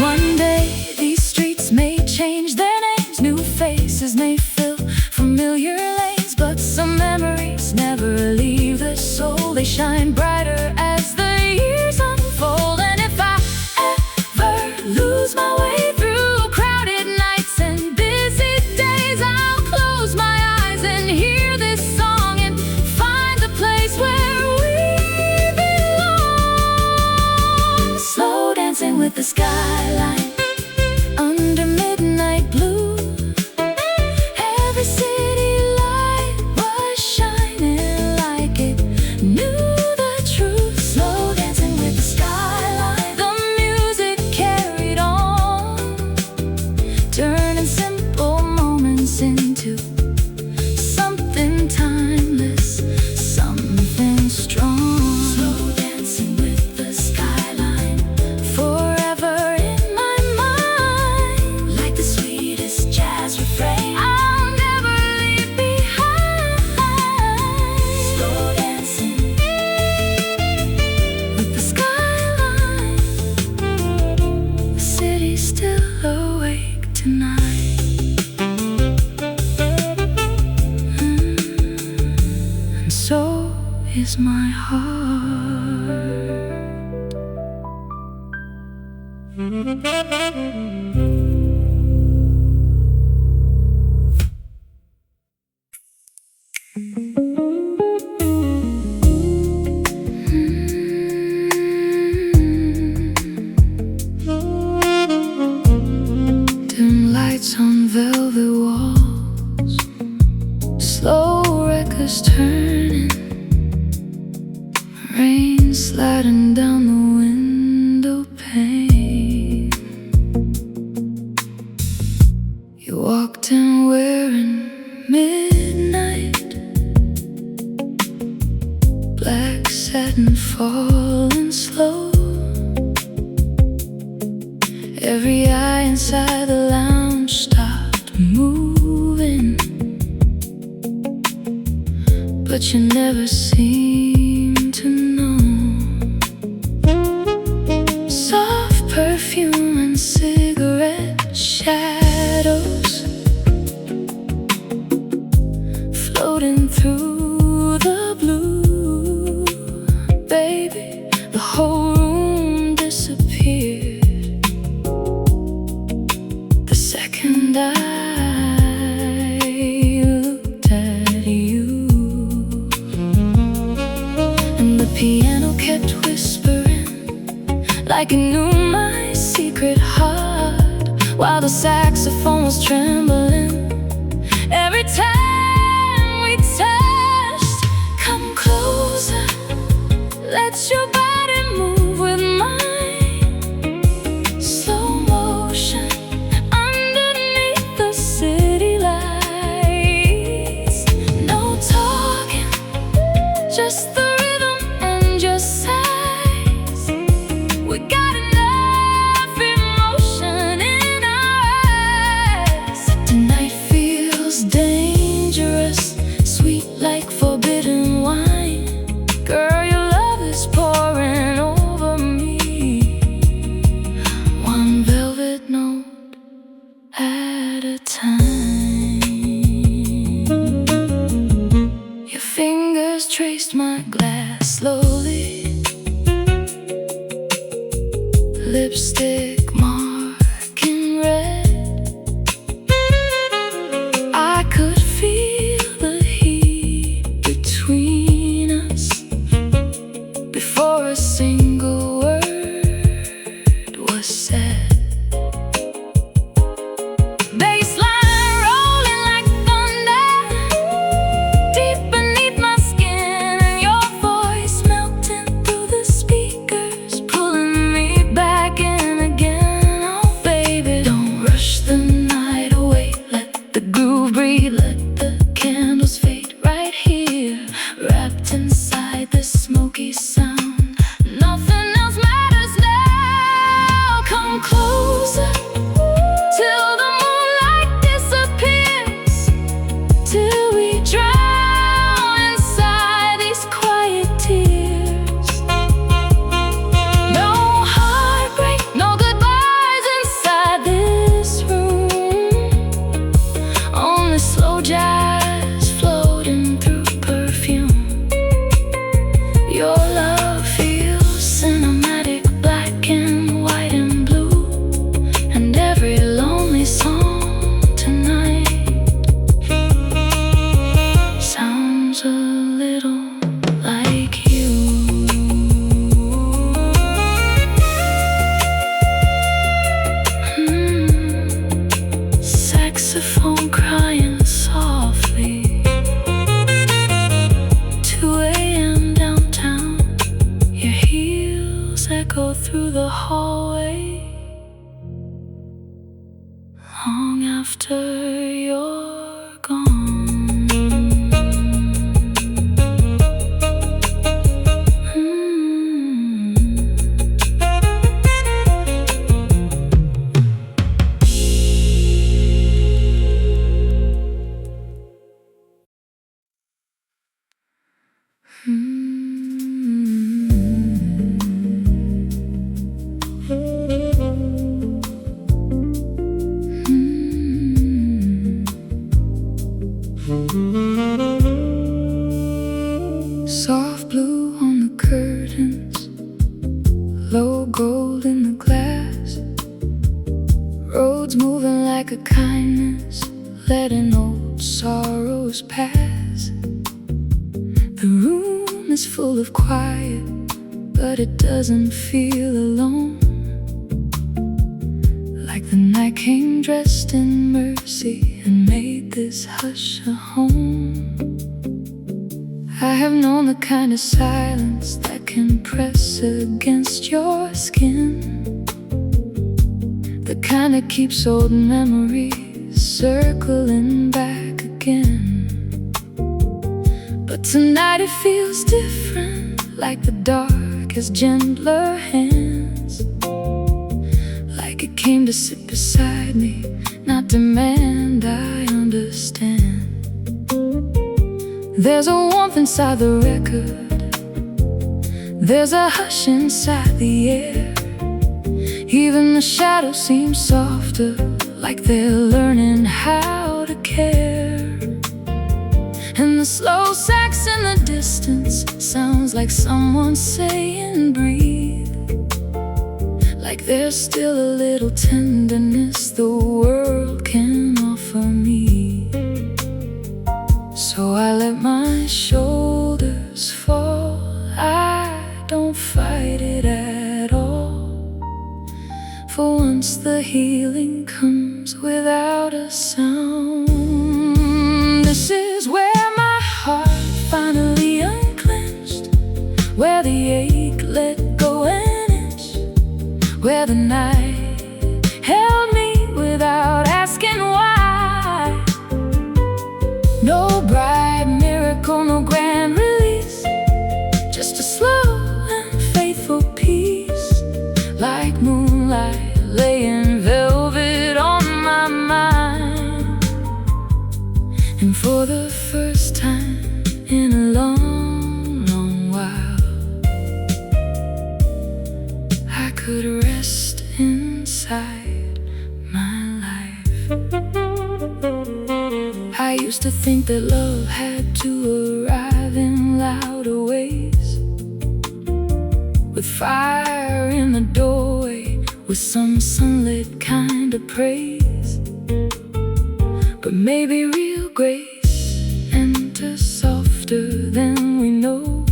Speaker 1: One day these streets may change their names, new faces may fill familiar lanes, but some memories never leave the soul. They shine brighter as the years unfold. And if I ever lose my way through crowded nights and busy days, I'll close my eyes and hear this song and find the place where we belong, slow dancing with the skyline under midnight blue. Every city light was shining like it knew the is my heart. Dim lights on velvet walls, slow records turning, rain sliding down the window pane. You walked in wearing midnight, black satin falling slow. Every eye inside the lounge stopped moving, but you never seemed to know. Soft perfume and cigarette shadows floating through the blue. Baby, the whole room disappeared the second I looked at you. And the piano kept whispering like it knew my secret heart, while the saxophone was trembling every time we touched. Come closer, let your body move with mine. Slow motion underneath the city lights. No talking, just the rhythm and your sighs. We got enough emotion in our eyes. Tonight feels dangerous, sweet like forbidden wine. Girl, your love is pouring over me, one velvet note at a time. Your fingers traced my glass slowly, lipstick marking red. I could feel the heat between us before a single word was said. Bassline rolling like thunder, deep beneath my skin, and your voice melting through the speakers, pulling me back in again. Oh baby, don't rush the night away, let the groove breathe, let the candles fade right here, wrapped inside this smoky sound. Nothing else matters now. Come closer till the moonlight disappears, till we drown inside these quiet tears. No heartbreak, no goodbyes inside this room, only slow jazz floating through perfume. Your love feels cinematic, black and white and blue, and every lonely song tonight sounds a little like you. Saxophone crying softly, 2 a.m. downtown. Your heels echo through the hallway long after you're gone. Soft blue The room is full of quiet, but it doesn't feel alone. Like the night came dressed in mercy and made this hush a home. I have known the kind of silence that can press against your skin, the kind that keeps old memories circling back again. But tonight it feels different, like the dark has gentler hands, like it came to sit beside me, not demand I understand. There's a warmth inside the record, there's a hush inside the air. Even the shadows seem softer, like they're learning how to care. And the slow sax in the distance sounds like someone saying breathe, like there's still a little tenderness the world can offer me. So I let my shoulders fall, I don't fight it at all. For once the healing comes without a sound. This is where my heart finally unclenched, where the ache let go an inch, where the night held me without asking why. No bright miracle, no grand release, just a slow and faithful peace, like moonlight laying velvet on my mind. And for the first time in a long, long while, I could rest inside my life. I used to think that love had to arrive in louder ways, with fire in the doorway, with some sunlit kind of praise. But maybe real grace enters softer than we know,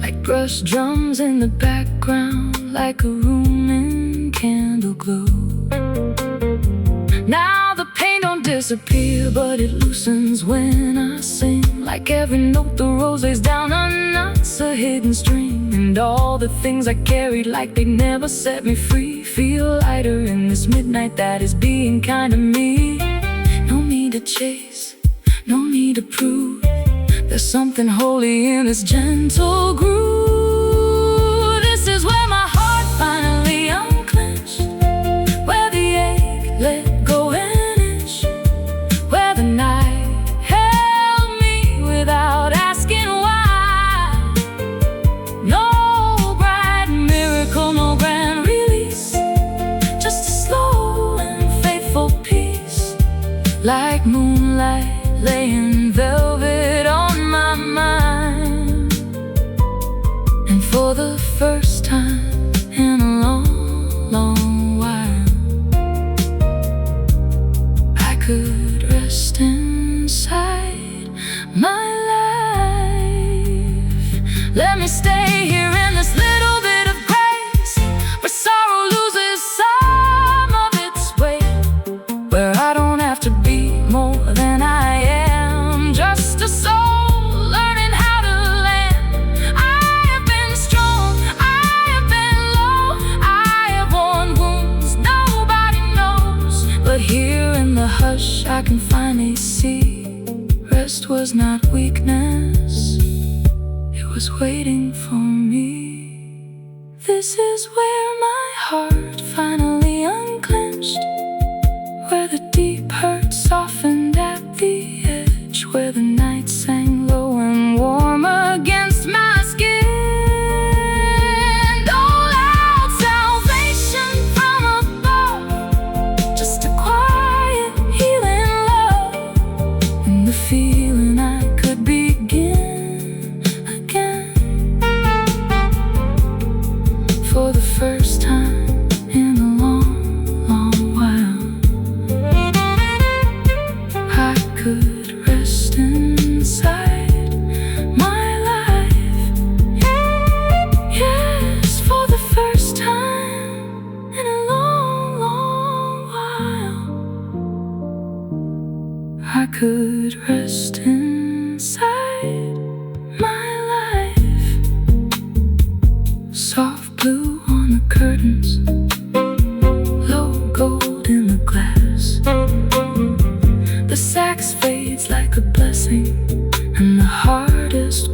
Speaker 1: like brushed drums in the background, like a room in candle glow. Now the pain don't disappear, but it loosens when I sing, like every note the rose lays down on us, a hidden string. And all the things I carried like they'd never set me free feel lighter in this midnight that is being kind to me. No need to chase, no need to prove, there's something holy in this gentle groove. This is where my heart finally unclenched, where the ache let go an inch, where the night held me without asking why. No bright miracle, no grand release, just a slow and faithful peace, like moonlight laying velvet on my mind. And for the first time in a long, long while, I could rest inside my life. Let me stay here in this little bit of grace, where sorrow loses some of its weight, where I don't have to be more than I am, just a soul learning how to land. I have been strong, I have been low, I have worn wounds nobody knows, but here in the hush I can finally see rest was not weakness, it was waiting for me. This is where my heart finally unclenched, where the deep hurt softened at the edge, where the night sang low and warm against my skin. Dole out salvation from above, just a quiet healing love, and the feeling I could begin again. For the first time in a long, long while, I could rest inside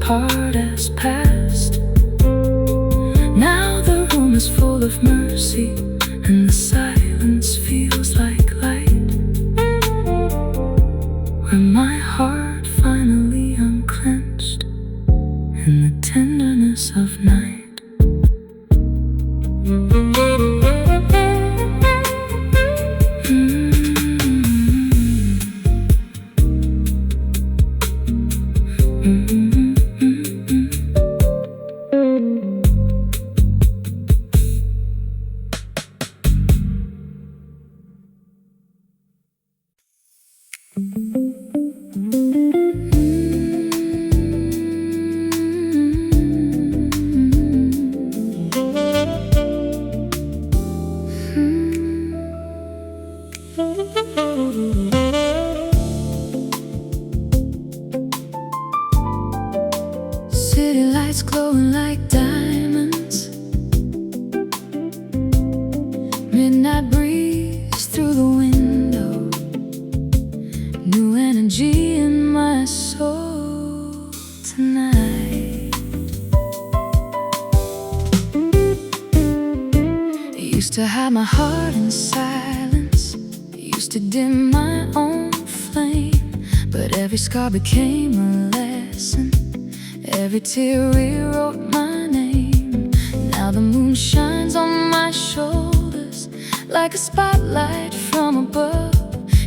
Speaker 1: heart has passed. Now the room is full of mercy, and the silence feels like light, where my heart finally unclenched in the tenderness of night. City lights glowing like diamonds, midnight breeze through the window, new energy in my soul tonight. I used to hide my heart in silence, I used to dim my own flame, but every scar became a lesson, every tear rewrote my name. Now the moon shines on my shoulders like a spotlight from above,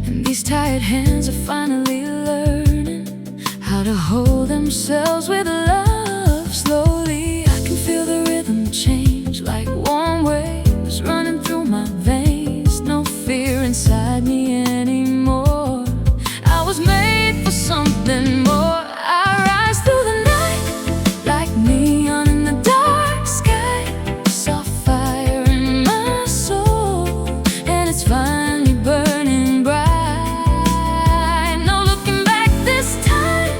Speaker 1: and these tired hands are finally learning how to hold themselves with love. Slowly I can feel the rhythm change, like warm waves running through my veins. No fear inside me anymore, I was made for something more. I rise through the night like neon in the dark sky, soft fire in my soul, and it's finally burning bright. No looking back this time,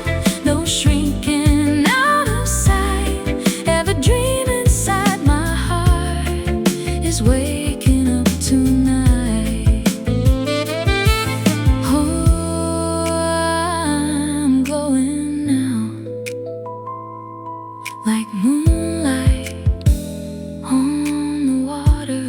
Speaker 1: no shrinking out of sight. Every dream inside my heart is waking up tonight. Oh, I'm glowing now, like moonlight on the water.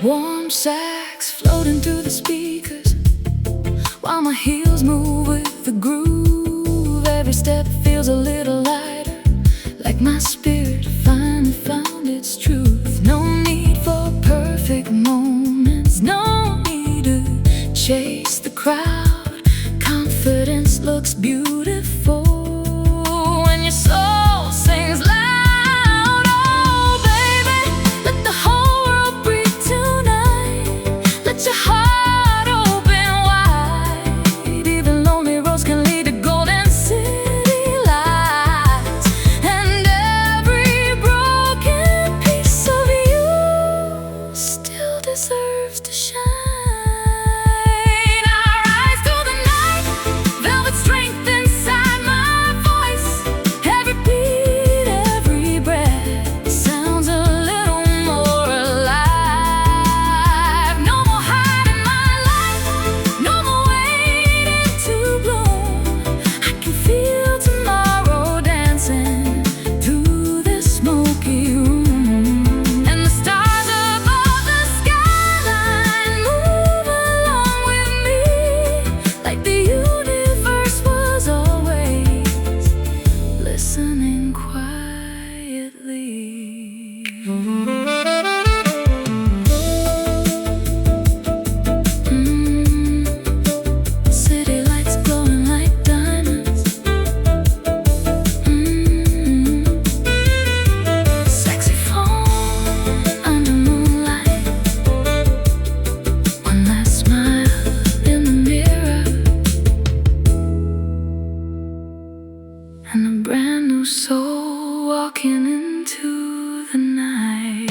Speaker 1: Warm sax floating through the speakers, while my heels move with the groove. Every step feels a little lighter, like my spirit finally found its truth. No need for perfect moments, no need to chase the crowd. Confidence looks beautiful when your soul sings loud. Oh baby, let the whole world breathe tonight. Let your heart open wide. Even lonely roads can lead to golden city lights, and every broken piece of you still deserves to shine. I rise through the night, velvet strength inside my voice. Every beat, every breath sounds a little more alive. No more hiding my life, no more waiting to bloom. I can feel tomorrow dancing through this smoky room, and the stars above the skyline move along with me, like the universe was always listening quietly. City lights glowing like diamonds. Saxophone under moonlight, one last smile in the mirror, and a brand new soul walking into the night.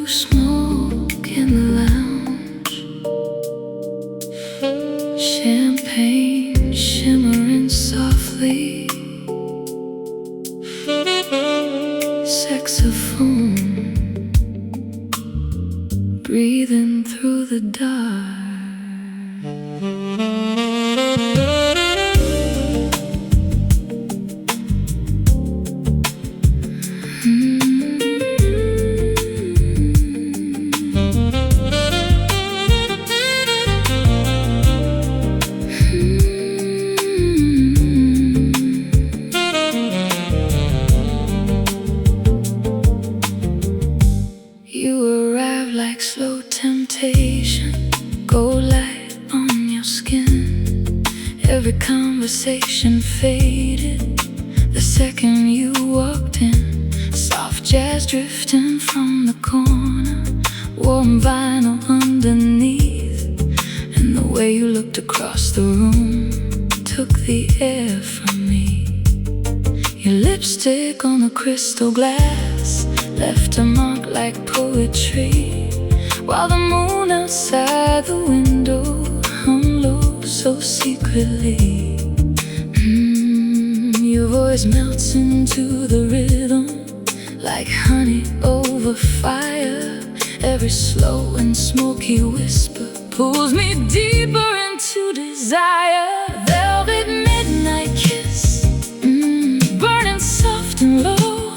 Speaker 1: smoke in the lounge, champagne shimmering softly, saxophone breathing through the dark. You arrive like slow temptation, gold light on your skin. Every conversation faded the second you walked in. Soft jazz drifting from the corner, warm vinyl underneath, and the way you looked across the room took the air from me. Your lipstick on the crystal glass left a mark like poetry, while the moon outside the window hung low so secretly. Your voice melts into the rhythm like honey over fire. Every slow and smoky whisper pulls me deeper into desire. Velvet midnight kiss, burning soft and low,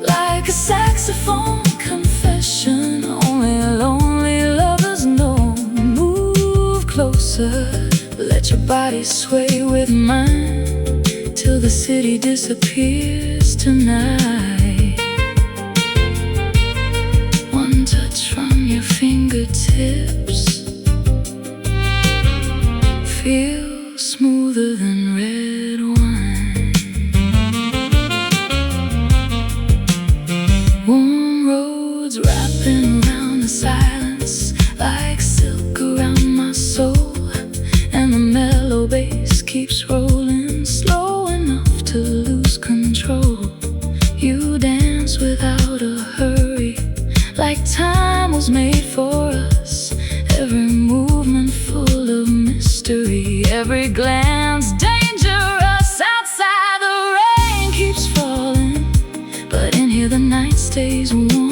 Speaker 1: like a saxophone confession only lonely lovers know. Move closer, let your body sway with mine, till the city disappears tonight. One touch from your fingertips feels smoother than red wine. Warm roads wrapping around the silence like silk around my soul, and the mellow bass keeps rolling slow enough to lose control. You dance without a hurry, like time was made for us. Every movement full of mystery, every glance dangerous. Outside the rain keeps falling, but in here the night stays warm.